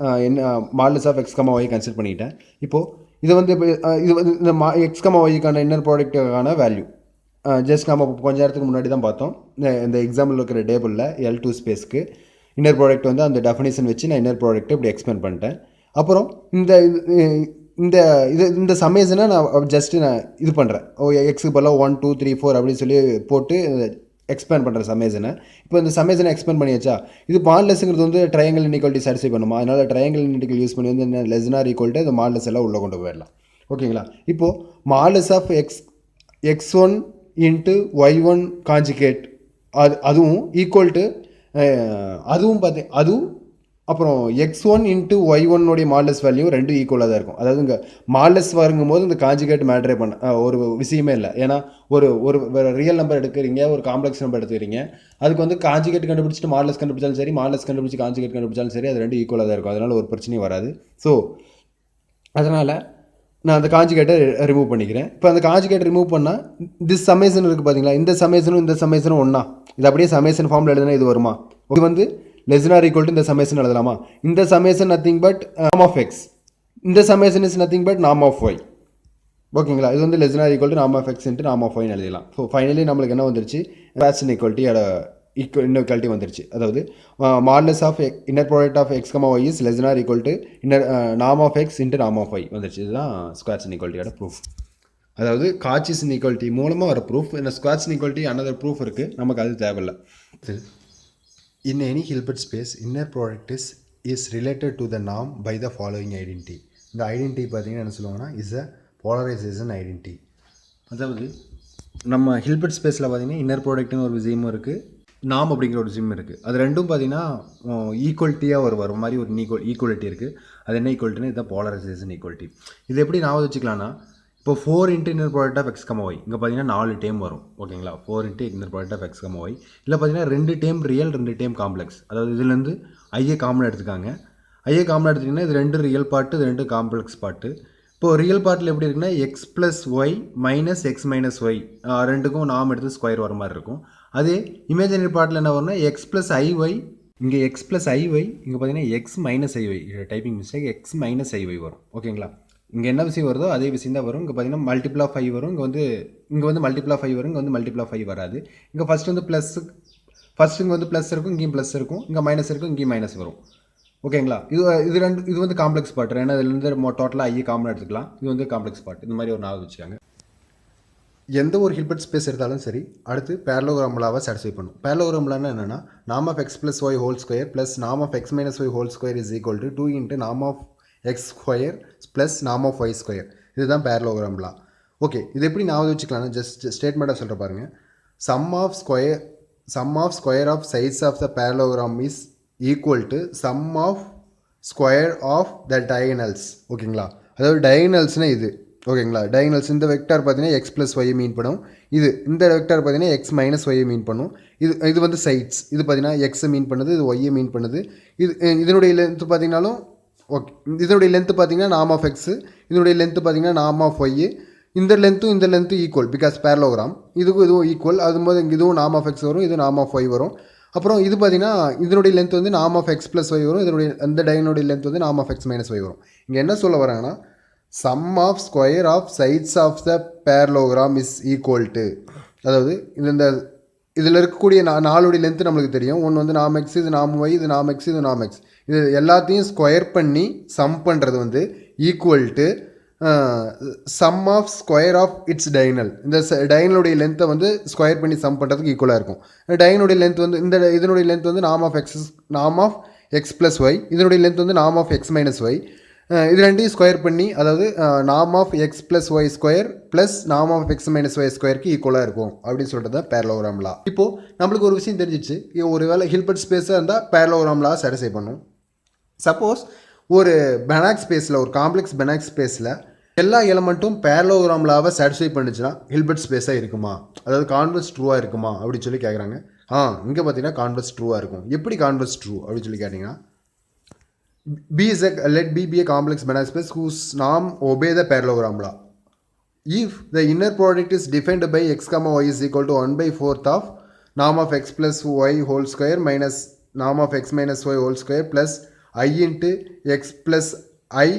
Modulus of X comma Y consider பண்ணிக்கிட்டேன். இப்போது இது வந்து இந்த எக்ஸ் கமா ஒய்க்கான இன்னர் ப்ராடக்ட்டுக்கான வேல்யூ ஜஸ்ட் நம்ம கொஞ்ச நேரத்துக்கு முன்னாடி தான் பார்த்தோம். இந்த எக்ஸாம்பிள் இருக்கிற டேபிளில் L2 ஸ்பேஸ்க்கு இன்னர் ப்ராடக்ட் வந்து அந்த டெஃபினேஷன் வச்சு நான் இன்னர் ப்ராடக்ட்டை இப்படி எக்ஸ்பிளைன் பண்ணிட்டேன். அப்புறம் இந்த சமேஷனை நான் ஜஸ்ட்டு நான் இது பண்ணுறேன். எக்ஸுக்கு பதிலாக 1 2 3 4 அப்படின்னு சொல்லி போட்டு எக்ஸ்பேண்ட் பண்ணுற சமேஷனை. இப்போ இந்த சமேஷனை எக்ஸ்பேண்ட் பண்ணியாச்சா, இது மாடலஸ்ங்கிறது வந்து ட்ரையாங்கிள் இன்இக்வாலிட்டி சாட்டிஸ்ஃபை பண்ணுமா. அதனால் ட்ரையாங்கிள் இன்இக்வாலிட்டி யூஸ் பண்ணி வந்து என்ன less than or equal to இந்த மாடலஸ் எல்லாம் உள்ளே கொண்டு போயிடலாம். ஓகேங்களா, இப்போது modulus of x1 into y1 conjugate அதுவும் ஈக்குவல் டு அதுவும் அப்புறம் x1 into y1 modulus value ரெண்டு ஈக்குவலாக தான் இருக்கும். அதாவது இங்கே மாடலஸ் வருங்கும்போது இந்த காஞ்சிகேட் மேட்ரே பண்ண ஒரு விஷயமே இல்லை. ஏன்னா ஒரு ரியல் நம்பர் எடுக்கிறீங்க, ஒரு காம்ப்ளெக்ஸ் நம்பர் எடுத்துக்கிறீங்க, அதுக்கு வந்து காஞ்சிகேட் கண்டுபிடிச்சிட்டு மாடலஸ் கண்டுபிடிச்சாலும் சரி, மாடலஸ் கண்டுபிடிச்சி காஞ்சிகேட் கண்டுபிடிச்சாலும் சரி, அது ரெண்டு ஈக்குவலாக தான் இருக்கும். அதனால் ஒரு பிரச்சனையும் வராது. ஸோ அதனால் நான் அந்த காஞ்சிகேட்டை ரிமூவ் பண்ணிக்கிறேன். இப்போ அந்த காஞ்சிகேட் ரிமூவ் பண்ணால் திஸ் சமேஷன் இருக்குது பார்த்தீங்களா, இந்த சமேஷனும் ஒன்றா, இது அப்படியே சமேஷன் ஃபார்மில் எழுதுனா இது வருமா. இது வந்து less than or equal to இந்த சமேஷன் எழுதலாமா. இந்த summation nothing but norm of x, இந்த summation is nothing but norm of y. ஓகேங்களா, இது வந்து less than or equal to norm of x into norm of y எழுதலாம். So finally நம்மளுக்கு என்ன வந்துருச்சு, ஸ்கொயர்ஸ் இன்இக்வாலிட்டி வந்துருச்சு. அதாவது modulus of inner product of X comma Y is less than or equal to norm of x into norm of y வந்துருச்சு. இதுதான் squares இன்இக்வாலிட்டியோட proof. அதாவது காட்சிஸ் இன்இக்வாலிட்டி மூலமாக வர ப்ரூஃப். இந்த ஸ்கொயர்ஸ் இன்இக்வாலிட்டி அனதர் ப்ரூஃப் இருக்குது, நமக்கு அது தேவையில்லை. In any Hilbert space, inner product is related to the norm by the following identity. இந்த ஐடென்டிட்டி பார்த்தீங்கன்னா என்ன சொல்லுவாங்கன்னா இஸ் அ போலரைசேஷன் ஐடென்டிட்டி. அதாவது நம்ம ஹில்பர்ட் ஸ்பேஸில் பார்த்தீங்கன்னா இன்னர் ப்ராடக்ட்னு ஒரு விஷயமும் இருக்குது, நாம் அப்படிங்கிற ஒரு விஷயமும் இருக்குது. அது ரெண்டும் பார்த்தீங்கன்னா ஈக்குவலிட்டியாக வர மாதிரி ஒரு ஈக்குவலிட்டி இருக்குது. அது என்ன ஈக்குவலிட்டினா இதுதான் போலரைசேஷன் ஈக்குவலிட்டி. இது எப்படி நான் வச்சுக்கலாம்னா, இப்போ 4 into inner product of X comma Y இங்கே பார்த்தீங்கன்னா 4 டேம் வரும். ஓகேங்களா, 4 into inner product of X comma Y இல்லை பார்த்தீங்கன்னா 2 டேம் ரியல் 2 டேம் காம்ப்ளெக்ஸ். அதாவது இதுலேருந்து ஐஏ காமன் எடுத்துக்காங்க. ஐஏ காமன் எடுத்திங்கன்னா இது 2 ரியல் பார்ட்டு, இது 2 காம்ப்ளெக்ஸ் பார்ட்டு. இப்போது ரியல் பார்ட்டில் எப்படி இருக்குன்னா x plus y minus x minus y ரெண்டுக்கும் நாம் எடுத்து ஸ்கொயர் வர மாதிரி இருக்கும். அதே இமேஜினரி பார்ட்டில் என்ன வரும்னா எக்ஸ் ப்ளஸ் ஐஒய், இங்கே எக்ஸ் ப்ளஸ் ஐஒய், இங்கே பார்த்தீங்கன்னா X minus ஐஒய், typing mistake, X minus ஐஒய் வரும். ஓகேங்களா, இங்கே என்ன விஷயம் வருதோ அதே விஷயம் தான் வரும். இங்கே பார்த்தீங்கன்னா மல்டிபிள் ஆஃப் 5 வரும், இங்கே வந்து மல்டிபிள் ஆஃப் 5 வரும், இங்கே வந்து மல்டிபிள் ஆஃப் 5 வராது. இங்கே ஃபஸ்ட்டு வந்து இங்கே வந்து ப்ளஸ் இருக்கும், இங்கேயும் ப்ளஸ் இருக்கும், இங்கே மைனஸ் இருக்கும், இங்கேயும் மைனஸ் வரும். ஓகேங்களா, இது வந்து காம்ப்ளெக்ஸ் பார்ட். ஏன்னா இதுலேருந்து டோட்டலாக ஐஏ காமன் எடுத்துக்கலாம். இது வந்து காம்ப்ளெக்ஸ் பார்ட். இந்த மாதிரி ஒரு நாள் வச்சுக்காங்க. எந்த ஒரு ஹில்பர்ட் ஸ்பேஸ் எடுத்தாலும் சரி, அடுத்து பேரலோகிராம்லாவை சாட்டிஸ்ஃபை பண்ணும். பேரலோகிராம்லான்னா என்னென்னா norm of X plus y whole square plus norm of x minus y whole square is equal to 2 into norm of X square plus norm of y square. இதுதான் parallelogram law. Okay, இது எப்படி நான் வச்சுக்கலாம்னா just ஸ்டேட்மெண்ட்டாக சொல்கிற பாருங்கள். Sum of sum of square of sides of the parallelogram is equal to sum of square of the diagonals. ஓகேங்களா, அதாவது diagonalsனா இது ஓகேங்களா. diagonals இந்த வெக்டார் பார்த்தீங்கன்னா எக்ஸ் ப்ளஸ் ஒய் மீன் பண்ணும். இந்த வெக்டார் பார்த்தீங்கன்னா எக்ஸ் மைனஸ் ஒய் மீன் பண்ணும். இது வந்து சைட்ஸ். இது பார்த்தீங்கன்னா எக்ஸை மீன் பண்ணுது, இது ஒய்யை மீன் பண்ணுது. இதனுடைய லென்த்து பார்த்தீங்கன்னாலும் ஓகே, இதனுடைய லென்த்து பார்த்தீங்கன்னா நாம் ஆஃப் எக்ஸு, இதனுடைய லென்த்து பார்த்தீங்கன்னா நாம் ஆஃப் ஒய்யு. இந்த லென்த்து ஈக்குவல் பிகாஸ் பேரலோகிராம். இதுவும் ஈக்குவல். அதுபோது இதுவும் நாம் ஆஃப் எக்ஸ் வரும், இது நாம் ஆஃப் ஒய் வரும். அப்புறம் இது பார்த்தீங்கன்னா இதனுடைய லென்த் வந்து நாம் ஆஃப் எக்ஸ் ப்ளஸ் ஒய் வரும், இதனுடைய அந்த டைனுடைய லென்த் வந்து நாம் ஆஃப் எக்ஸ் மைனஸ் ஒய் வரும். இங்கே என்ன சொல்ல வராங்கன்னா sum of square of sides of the parallelogram is equal to, அதாவது இதில் இருக்கக்கூடிய நாலுடைய லென்த்து நம்மளுக்கு தெரியும். ஒன்று வந்து நாம் எக்ஸ், இது நாம் ஒய், இது நாம் எக்ஸ், இது நாம் எக்ஸ். இது எல்லாத்தையும் ஸ்கொயர் பண்ணி சம் பண்ணுறது வந்து equal to sum of square of its diagonal. இந்த டைனலுடைய லென்த்தை வந்து ஸ்கொயர் பண்ணி சம் பண்ணுறதுக்கு ஈக்குவலாக இருக்கும். டைனுடைய லென்த் வந்து இதனுடைய லென்த் வந்து நாம் ஆஃப் எக்ஸ் ப்ளஸ் ஒய், இதனுடைய லென்த் வந்து நாம் ஆஃப் எக்ஸ் மைனஸ் ஒய். இது ரெண்டையும் ஸ்கொயர் பண்ணி, அதாவது நாம் of X plus y square plus நாம் ஆஃப் எக்ஸ் மைனஸ் ஒய் ஸ்கொயருக்கு ஈக்குவலாக இருக்கும் அப்படின்னு சொல்கிறது தான் பேரலோகிராம் லா. இப்போது நம்மளுக்கு ஒரு விஷயம் தெரிஞ்சிச்சு, ஒரு வேளை ஹில்பர்ட் ஸ்பேஸாக இருந்தால் பேரலோகிராம் லா சாட்டிஸ்ஃபை பண்ணும். சப்போஸ் ஒரு பெனாக் ஸ்பேஸில், ஒரு காம்ப்ளெக்ஸ் பெனாக் ஸ்பேஸில் எல்லா எலமெண்ட்டும் பேரலோகிராம் லாவை சாட்டிஸ்ஃபை பண்ணுச்சுன்னா ஹில்பர்ட் ஸ்பேஸாக இருக்குமா, அதாவது கான்வெர்ஸ் ட்ரூவாக இருக்குமா அப்படின்னு சொல்லி கேட்குறாங்க. இங்கே பார்த்தீங்கன்னா கான்வெர்ஸ் ட்ரூவாக இருக்கும். எப்படி கான்வெர்ஸ் ட்ரூ அப்படின்னு சொல்லி கேட்டிங்கன்னா, let B be a complex Banach space whose norm obey the parallelogram law. If the inner product is defined by x comma y is equal to 1/4 of norm of x plus y whole square minus norm of x minus y whole square plus I into x plus I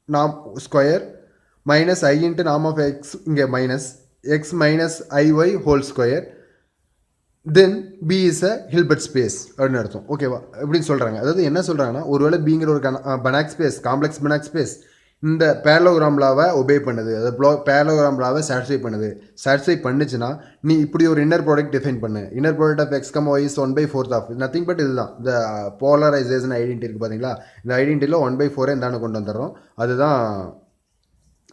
norm square minus I into norm of x இங்கே minus x minus iy whole square, then p is a Hilbert space அப்படின்னு அர்த்தம். ஓகேவா, எப்படின்னு சொல்கிறாங்க. அதாவது என்ன சொல்கிறாங்கன்னா, ஒருவேளை பிங்கிற ஒரு Banach space, complex Banach space இந்த பேரலோகிராம் லாவை ஒபே பண்ணுது, அது பேரலோகிராம் லாவை சாட்டிஸ்ஃபை பண்ணுச்சுன்னா நீ இப்படி ஒரு இன்னர் ப்ராடக்ட் டிஃபைன் பண்ணு. Inner product of X comma Y is 1/4 of nothing but இதுதான் இந்த போலரைசேஷன் ஐடென்டி இருக்குது பார்த்தீங்களா. இந்த ஐடென்டிட்டியில் 1/4 இந்தாண்டு கொண்டு வந்துடுறோம். அதுதான்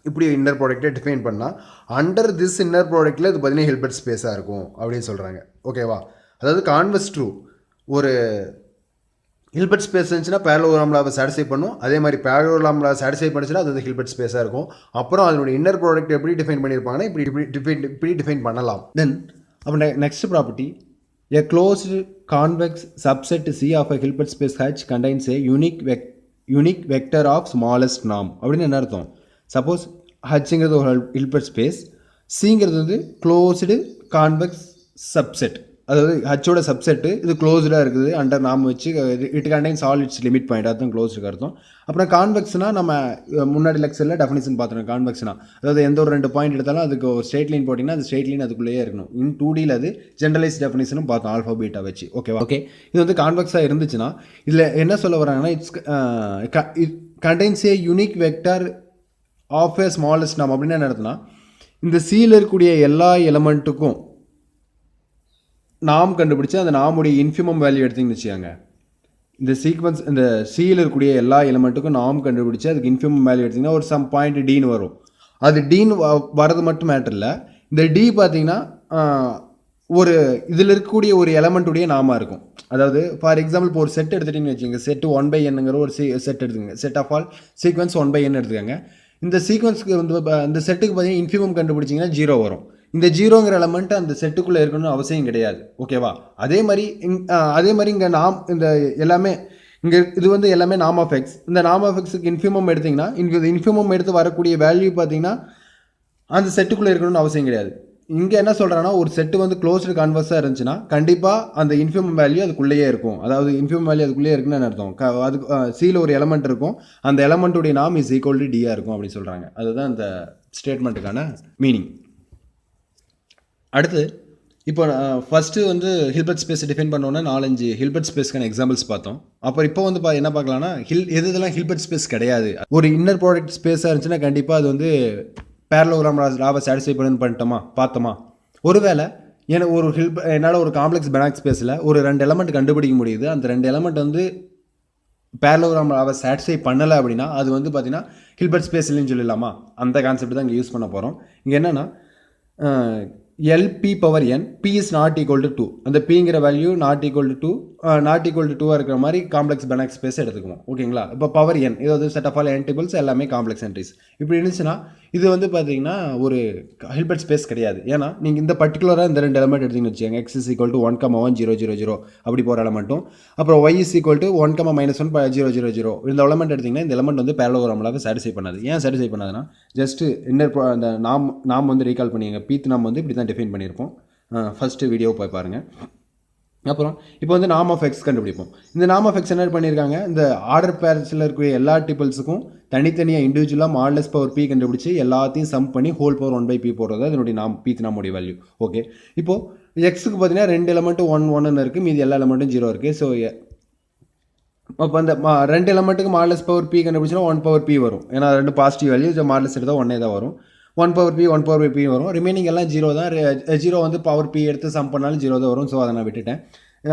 இப்படி இன்னர் ப்ராடக்டை டிஃபைன் பண்ணால் அண்டர் திஸ் இன்னர் ப்ராடக்ட்டில் இது பார்த்தீங்கன்னா ஹில்பர்ட் ஸ்பேஸாக இருக்கும் அப்படின்னு சொல்கிறாங்க. ஓகேவா, அதாவது கான்வெர்ஸ் ட்ரூ. ஒரு ஹில்பர்ட் ஸ்பேஸ் இருந்துச்சுன்னா பேரலோகிராம் லாவை சாட்டிஸ்ஃபை பண்ணும். அதே மாதிரி பேரலோகிராம் லாவை சாட்டிஸ்ஃபை பண்ணிச்சுன்னா அது ஹில்பர்ட் ஸ்பேஸாக இருக்கும். அப்புறம் அதனுடைய இன்னர் ப்ராடக்ட் எப்படி டிஃபைன் பண்ணியிருப்பாங்கன்னா இப்படி டிஃபைன் பண்ணலாம். தென் அப்புறம் next property, a closed convex subset C of a Hilbert space H contains a unique vector of smallest norm. அப்படின்னு என்ன அர்த்தம்? சப்போஸ் ஹச்சுங்கிறது ஒரு ஹில்பர்ட் ஸ்பேஸ், சிங்கிறது வந்து க்ளோஸ்டு கான்வெக்ஸ் சப்செட், அதாவது ஹச்சோட சப்செட்டு இது க்ளோஸ்டாக இருக்குது அண்டர் நாம வச்சு it contains all it's limit point, அதுதான் க்ளோஸ்டுக்கு அர்த்தம். அப்புறம் கான்வெக்ஸ்னால் நம்ம முன்னாடி லெக்சரில் டெஃபினிஷன் பார்த்துருக்கோம். கான்வெக்ஸ்னா அதாவது எந்த ஒரு 2 பாயிண்ட் எடுத்தாலும் அதுக்கு ஒரு ஸ்ட்ரெயிட் லைன் போட்டிங்கன்னா அது ஸ்ட்ரெயிட் லைன் அதுக்குள்ளேயே இருக்கணும். இன் 2Dயில் அது ஜென்ரலைஸ் டெஃபினிஷனும் பார்த்தோம் ஆல்ஃபா பீட்டா வச்சு. ஓகேவா, ஓகே, இது வந்து கான்வெக்ஸாக இருந்துச்சுன்னா இதில் என்ன சொல்ல வராங்கன்னா, it contains a unique vector of a smallest நாம். அப்படின்னு என்ன அர்த்தம்னா, இந்த சியில் இருக்கக்கூடிய எல்லா எலமெண்ட்டுக்கும் நாம் கண்டுபிடிச்சி அந்த நாமுடைய இன்ஃபிமம் வேல்யூ எடுத்திங்கன்னு வச்சுக்காங்க. இந்த சீக்வன்ஸ் இந்த சியில் இருக்கக்கூடிய எல்லா எலமெண்ட்டுக்கும் நாம் கண்டுபிடிச்சி அதுக்கு இன்ஃபிமம் வேல்யூ எடுத்திங்கன்னா ஒரு சம் பாயிண்ட் டீன்னு வரும். அது டீன்னு வரது மட்டும் மேட்டர் இல்லை, இந்த டி பார்த்தீங்கன்னா ஒரு இதில் இருக்கக்கூடிய ஒரு எலமெண்ட்டுடைய நாமாக இருக்கும். அதாவது ஃபார் எக்ஸாம்பிள் இப்போ ஒரு செட் எடுத்துட்டிங்கன்னு வச்சுக்கோங்க. செட்டு 1/nங்கிற ஒரு செட் எடுத்துக்கோங்க. Set of all sequence 1/n எடுத்துக்கோங்க. இந்த சீக்வன்ஸுக்கு வந்து இந்த செட்டுக்கு பார்த்தீங்கன்னா இன்ஃபிமம் கண்டுபிடிச்சிங்கன்னா 0 வரும். இந்த 0ங்கிற எலமெண்ட் அந்த செட்டுக்குள்ளே இருக்கணும்னு அவசியம் கிடையாது. ஓகேவா, அதே மாதிரி இங்கே நாம் இந்த எல்லாமே இங்கே இது வந்து எல்லாமே நாம் ஆஃப் எக்ஸ். இந்த நாம் ஆஃப் எக்ஸுக்கு இன்ஃபிமம் எடுத்திங்கன்னா இன்ஃபிமம் எடுத்து வரக்கூடிய வேல்யூ பார்த்தீங்கன்னா அந்த செட்டுக்குள்ளே இருக்கணும்னு அவசியம் கிடையாது. இங்கே என்ன சொல்கிறாங்கன்னா, ஒரு செட்டு வந்து க்ளோஸ்டு கான்வெர்ஸாக இருந்துச்சுன்னா கண்டிப்பாக அந்த இன்ஃபிமம் வேல்யூ அதுக்குள்ளேயே இருக்கும். அதாவது இன்ஃபிமம் வேல்யூ அதுக்குள்ளேயே இருக்குன்னு அர்த்தம். அதுக்கு சியில் ஒரு எலமெண்ட் இருக்கும், அந்த எலமெண்ட்டுடைய நாம் இஸ் ஈக்குவல் டு டியாக இருக்கும் அப்படின்னு சொல்கிறாங்க. அதுதான் இந்த ஸ்டேட்மெண்ட்டுக்கான மீனிங். அடுத்து இப்போ ஃபஸ்ட்டு வந்து ஹில்பர்ட் ஸ்பேஸை டிஃபைன் பண்ணோன்னா 4-5 ஹில்பர்ட் ஸ்பேஸ்க்கான எக்ஸாம்பிள்ஸ் பார்த்தோம். அப்புறம் இப்போ வந்து என்ன பார்க்கலாம்னா, எதெல்லாம் ஹில்பர்ட் ஸ்பேஸ் கிடையாது. ஒரு இன்னர் ப்ராடக்ட் ஸ்பேஸாக இருந்துச்சுன்னா கண்டிப்பாக அது வந்து பேரலோகிராம் லாவை சாட்டிஸ்ஃபை பார்த்தோமா. ஒருவேளை என்னால் ஒரு காம்ப்ளெக்ஸ் பெனாக் ஸ்பேஸில் ஒரு 2 எலமெண்ட் கண்டுபிடிக்க முடியுது. அந்த 2 எலமெண்ட் வந்து பேரலோகிராம் லாவை சாட்டிஸ்ஃபை பண்ணலை அப்படின்னா அது வந்து பார்த்தீங்கன்னா ஹில்பர்ட் ஸ்பேஸ் இல்லைன்னு சொல்லலாமா. அந்த கான்செப்ட் தான் இங்கே யூஸ் பண்ண போகிறோம். இங்கே என்னென்னா, LP power n, P is not equal to 2. அந்த Pங்கிற value not equal to 2, not equal to 2 இருக்கிற மாதிரி காம்ப்ளெக்ஸ் பெனாக் ஸ்பேஸ் எடுத்துக்குவோம். ஓகேங்களா? இப்போ பவர் n, இது வந்து set of all n tuples எல்லாமே காம்ப்ளெக்ஸ் என்ட்ரிஸ். இப்படி இருந்துச்சுன்னா இது வந்து பார்த்தீங்கன்னா ஒரு ஹில்பர்ட் ஸ்பேஸ் கிடையாது. ஏன்னா நீங்கள் இந்த பர்டிகுலராக இந்த ரெண்டு எலமெண்ட் எடுத்தீங்கன்னு வச்சுக்கோங்க. x is equal to 1, 1, 0, 0, 0 அப்படி போகிற எலமெண்ட்டும், அப்புறம் y is equal to 1, -1, 0, 0, 0 இந்த எலமெண்ட் எடுத்திங்கன்னா இந்த எலமெண்ட் வந்து பேரலோகிராமலாக சாட்டிஸ்ஃபை பண்ணாது. ஏன் சாட்டிஸ்ஃபை பண்ணாதுன்னா ஜஸ்ட் இன்னர் அந்த நாம் வந்து ரீகால் பண்ணிங்க. பீத் நாம் வந்து இப்படி தான் டிஃபைன் பண்ணியிருப்போம். ஃபஸ்ட்டு வீடியோ போய் பாருங்கள். அப்புறம் இப்போ வந்து நாம் ஆஃப் எக்ஸ் கண்டுபிடிப்போம். இந்த நாம் ஆஃப் எக்ஸ் என்ன பண்ணியிருக்காங்க, இந்த ஆர்டர் பேர்ஸில் இருக்கிற எல்லா டிபிள்ஸுக்கும் தனித்தனியாக இண்டிவிஜுவலாக மாடலஸ் பவர் பி கண்டுபிடிச்சி எல்லாத்தையும் சம் பண்ணி ஹோல் பவர் 1/p போடுறது அதனுடைய பீத் நாமுடைய வேல்யூ. ஓகே, இப்போது எக்ஸுக்கு பார்த்தீங்கன்னா ரெண்டு எலமெண்ட்டு 1, 1ன்னு இருக்குது, மீதி எல்லா எலமெண்ட்டும் 0 இருக்குது. ஸோ அப்போ அந்த ரெண்டு எலமெண்ட்டுக்கு மாடலஸ் பவர் பி கண்டுபிடிச்சினா 1/p வரும். ஏன்னா ரெண்டு பாசிட்டிவ் வேல்யூ, மாடலஸ் எடுத்தால் 1 தான் வரும். 1/p வரும். ரிமைனிங் எல்லாம் 0 தான். 0 வந்து பவர் p எடுத்து சம் பண்ணாலும் 0 தான் வரும். ஸோ அதை நான் விட்டுட்டேன்.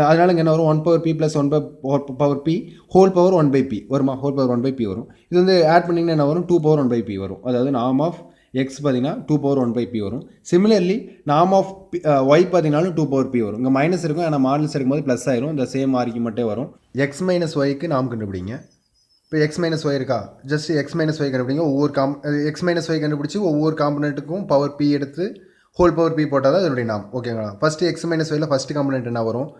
அதனால இங்கே என்ன வரும், 1/p + 1/p whole power 1/p வருமா? ஹோல் பவர் 1/p வரும். இது வந்து ஆட் பண்ணிங்கன்னா என்ன வரும், 2/1/p வரும். அதாவது நாம் ஆஃப் எக்ஸ் பார்த்தீங்கன்னா 2/1/p வரும். சிமிலர்லி நாம் ஆஃப் ஒய் பார்த்தீங்கன்னாலும் 2/p வரும். இங்கே மைனஸ் இருக்கும், ஏன்னா மாடல்ஸ் இருக்கும்போது ப்ளஸ் ஆயிரும். இந்த சேம் ஆர்குமெண்ட்டே வரும். x - yக்கு நாம் கண்டுபிடிங்க. இப்போ x - y இருக்கா, ஜஸ்ட் x - y கண்டுபிடிங்க. ஒவ்வொரு x - y கண்டுபிடிச்சி ஒவ்வொரு காம்பனண்ட்டுக்கும் பவர் p எடுத்து ஹோல் பவர் p போட்டால் தான் அதனுடைய நாம். ஓகேங்களா? ஃபஸ்ட்டு x - yல ஃபஸ்ட்டு காம்பனண்ட் என்ன வரும்,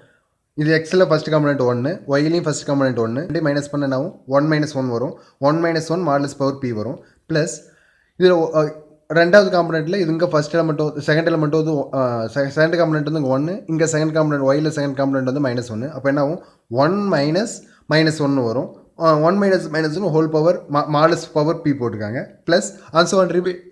இது எக்ஸில் ஃபஸ்ட் காம்பனண்ட் 1, ஒய்லையும் ஃபஸ்ட் காம்பனண்ட் 1, ரெண்டு மைனஸ் பண்ண என்ன ஆகும், 1 - 1 வரும். 1 - 1 மாடலஸ் பவர் p வரும். ப்ளஸ் இதில் ரெண்டாவது காம்பனண்ட்டில் இது இங்கே ஃபஸ்ட் எலமெண்ட்டும் செகண்ட் எலமெண்ட்டும் வந்து செகண்ட் காம்பனண்ட் வந்து இங்கே 1, இங்கே second component while second component வந்து -1. அப்போ என்ன ஆகும், 1 - -1 வரும். 1 - -1 whole power modulus power p போட்டிருக்காங்க. ப்ளஸ் ஆல்சோ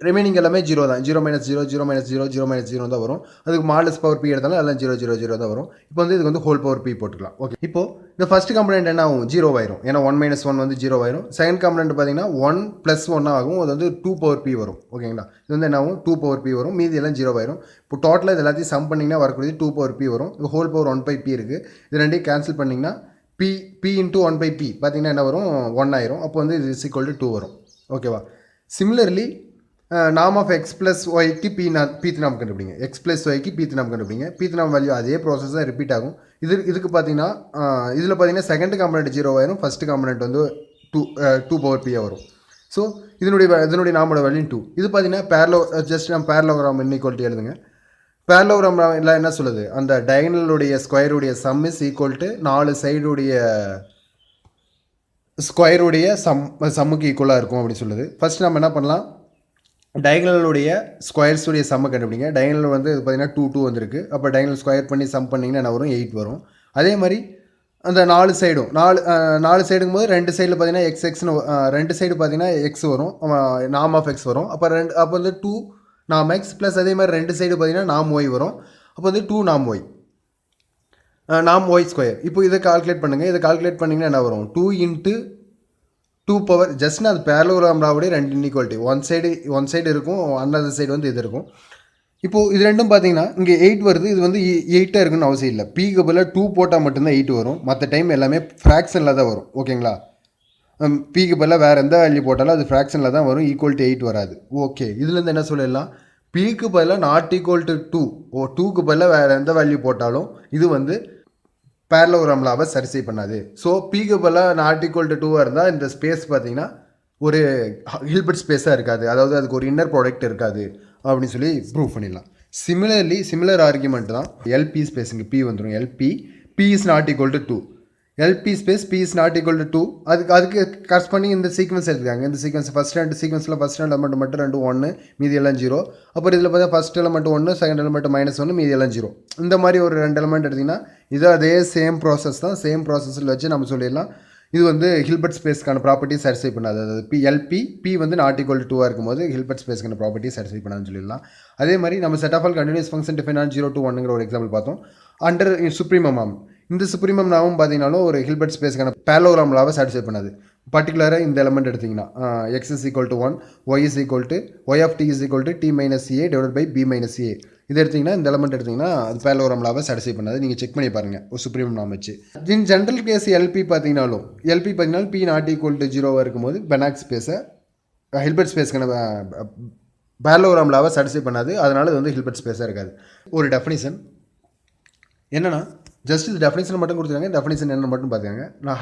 ரிமைனிங் எல்லாமே 0 தான். 0 - 0, 0 - 0, 0 - 0 தான் வரும். அதுக்கு மாடலஸ் பவர் p எடுத்தாலும் எல்லாம் 0, 0, 0 தான் வரும். இப்போ வந்து இதுக்கு வந்து ஹோல் பவர் p போட்டுக்கலாம். ஓகே, இப்போ இந்த ஃபஸ்ட் காம்பனண்ட் என்ன ஆகும், 0 ஆயிரும். ஏன்னா 1 - 1 வந்து 0 ஆயிரும். செகண்ட் காம்பனண்ட் பார்த்தீங்கன்னா 1 + 1 ஆகும். அது வந்து 2/p வரும். ஓகேங்களா? இது வந்து என்ன ஆகும், 2/p வரும். மீதி எல்லாம் 0 ஆயிரும். இப்போ டோட்டலாக இது எல்லாத்தையும் சம் பண்ணிங்கன்னா வரக்கூடியது 2/p வரும். இது ஹோல் பவர் 1/p இருக்குது. இது ரெண்டையும் கேன்சல் பண்ணிங்கன்னா p × 1/p பார்த்தீங்கன்னா என்ன வரும், 1 ஆயிரும். அப்போ வந்து இது = 2 வரும். ஓகேவா? சிமிலர்லி நாம் ஆஃப் x + yக்கு பீத் நாம் கண்டுபிடிங்க. x + yக்கு பீத் நாம் கண்டுபிடிங்க. பீத் நாம் வேல்யூ அதே ப்ராசஸ் தான் ரிப்பீட் ஆகும். இதுக்கு பார்த்தீங்கன்னா இதில் பார்த்தீங்கன்னா செகண்ட் காம்பனண்ட் 0 ஆயிரும். ஃபஸ்ட்டு காம்பனண்ட் வந்து 2/p வரும். ஸோ இதனுடைய நாமோட வேல்யூ 2. இது பார்த்தீங்கன்னா ஜஸ்ட் நம்ம பேரலோகிராம் இன்இக்வாலிட்டி எழுதுங்க. பேரலோகிராம் எல்லாம் என்ன சொல்லுது, அந்த டயகனலுடைய ஸ்கொயருடைய சம் இஸ் ஈக்குவல் டு 4 சைடுடைய ஸ்கொயருடைய சம்முக்கு ஈக்குவலாக இருக்கும் அப்படி சொல்லுது. ஃபஸ்ட் நம்ம என்ன பண்ணலாம், டயகனலுடைய ஸ்கொயர்ஸுடைய சம்மை கண்டுபிடிங்க. டயகனல் வந்து இது பார்த்தீங்கன்னா 2 வந்திருக்கு. அப்போ டயகனல் ஸ்கொயர் பண்ணி சம் பண்ணிங்கன்னா என்ன வரும், 8 வரும். அதே மாதிரி அந்த 4 சைடும் 4 சைடுங்கும் போது ரெண்டு சைடில் பார்த்தீங்கன்னா எக்ஸ்னு ரெண்டு சைடு பார்த்தீங்கன்னா எக்ஸ் வரும், நாம் ஆஃப் எக்ஸ் வரும். அப்போ வந்து 2 நாம் எக்ஸ் ப்ளஸ் அதே மாதிரி ரெண்டு சைடு பார்த்தீங்கன்னா நாம் ஒய் வரும். அப்போ வந்து 2 நாம் ஒய் ஸ்கொயர். இப்போ இதை கால்குலேட் பண்ணுங்கள். இதை கால்குலேட் பண்ணிங்கன்னா என்ன வரும், 2 × 2 பவர் ஜஸ்ட்னா அது பேரலோகிராம்டாவுடைய ரெண்டு இன்இக்வாலிட்டி. ஒன் சைடு இருக்கும், அனதர் சைடு வந்து இது இருக்கும். இப்போது இது ரெண்டும் பார்த்தீங்கன்னா இங்கே 8 வருது. இது வந்து 8 இருக்குன்னு அவசியம் இல்லை. பிக்கு பதிலாக 2 போட்டால் மட்டும்தான் 8 வரும். மற்ற டைம் எல்லாமே ஃப்ராக்ஷனில் தான் வரும். ஓகேங்களா? பிக்கு பதிலாக வேறு எந்த வேல்யூ போட்டாலும் அது ஃப்ராக்ஷனில் தான் வரும். = 8 வராது. ஓகே, இதுலேருந்து என்ன சொல்லிடலாம், பிக்கு பதிலாக ≠ 2. 2க்கு பதிலாக வேறு எந்த வேல்யூ போட்டாலும் இது வந்து பேரலோகிராம்லாவை சரிசை பண்ணாது. ஸோ பிக்கு பதிலாக ≠ 2 இருந்தால் இந்த ஸ்பேஸ் பார்த்தீங்கன்னா ஒரு ஹில்பர்ட் ஸ்பேஸாக இருக்காது. அதாவது அதுக்கு ஒரு இன்னர் ப்ராடக்ட் இருக்காது அப்படின்னு சொல்லி ப்ரூவ் பண்ணிடலாம். சிமிலர் ஆர்குமெண்ட் தான் எல்பி ஸ்பேஸ். இங்கே பி வந்துடும். LP p is not equal to 2. எல்பி ஸ்பேஸ் p is not equal to 2. அதுக்கு கரெக்ட் பண்ணி இந்த சீக்வன்ஸ் எடுத்துக்காங்க. இந்த சீக்வன்ஸ் ஃபஸ்ட் ரெண்டு சீக்வன்ஸில் ஃபஸ்ட் எலமெண்ட் மட்டும் 2 1, மீதி எல்லாம் 0. அப்புறம் இதில் பார்த்தா ஃபஸ்ட் எலமெண்ட் 1, செகண்ட் எலமெண்ட் -1, மீதி எல்லாம் 0. இந்த மாதிரி ஒரு 2 எலமெண்ட் எடுத்திங்கன்னா இது அதே சேம் ப்ராசஸ் தான். சேம் ப்ராசஸில் வச்சு நம்ம சொல்லிடலாம் இது வந்து ஹில்பர்ட் ஸ்பேஸ்க்கான ப்ராப்பர்ட்டி சாட்டிஸ்ஃபை பண்ணாது. அதாவது எல்பி வந்து ≠ 2 இருக்கும்போது ஹில்பர்ட் ஸ்பேஸ்க்கான ப்ராப்பர்ட்டி சாட்டிஸ்ஃபை பண்ணாதுன்னு சொல்லிடலாம். அதே மாதிரி நம்ம set of all continuous function define on 0 to 1ங்கிற ஒரு எக்ஸாம்பிள் பார்த்தோம். அண்டர் சுப்ரீமம் ஆம். இந்த சுப்ரீமம் நாமும் பார்த்தீங்கன்னாலும் ஒரு ஹில்பர்ட் ஸ்பேஸ்க்கான பேரலோகிராம் லாவை சாட்டிஸ்ஃபை பண்ணாது. பர்டிகுலராக இந்த எலமெண்ட் எடுத்திங்கன்னா x is equal to 1, y is equal to y of t is equal to t - a divided by b - a. இது எடுத்திங்கன்னா இந்த எலமெண்ட் எடுத்திங்கன்னா அது பேரலோகிராம் லாவை சாட்டிஸ்ஃபை பண்ணாது. நீங்கள் செக் பண்ணி பாருங்கள் ஒரு சுப்ரீமம் நாம் வச்சு. இன் ஜென்ரல் கேஸ் எல்பி பார்த்தீங்கன்னாலும் p ≠ 0 இருக்கும்போது பெனாக் ஸ்பேஸை ஹில்பர்ட் ஸ்பேஸ்க்கான பேரலோகிராம் லாவை சாட்டிஸ்ஃபை பண்ணாது, அதனால் இது வந்து ஹில்பர்ட் ஸ்பேஸாக இருக்காது. ஒரு டெஃபினிஷன் என்னென்னா, ஜஸ்ட் இது டெஃபினிஷன் மட்டும் கொடுத்துருக்காங்க. டெஃபினிஷன் என்ன மட்டும் பார்த்துக்காங்க. நான்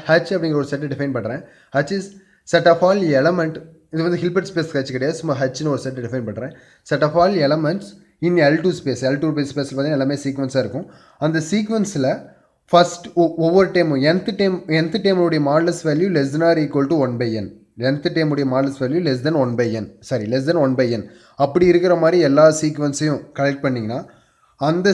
ஹச் அப்படிங்கிற ஒரு செட்டை டிஃபைன் பண்ணுறேன். H is set of all element. இது வந்து ஹில்பர்ட் ஸ்பேஸ் ஹச் கிடையாது, சும்மா ஹச்னு ஒரு செட்டை டிஃபைன் பண்ணுறேன். Set of all elements in L2 space. L2 ஸ்பேஸில் பார்த்தீங்கன்னா எல்லாமே சீக்வன்ஸாக இருக்கும். அந்த சீக்வன்ஸில் ஃபஸ்ட் ஒவ்வொரு டைமும் nth டைமுடைய modulus value less than or equal to 1/n. nth டைமுடைய modulus value less than 1/n அப்படி இருக்கிற மாதிரி எல்லா சீக்வன்ஸையும் கலெக்ட் பண்ணிங்கன்னா அந்த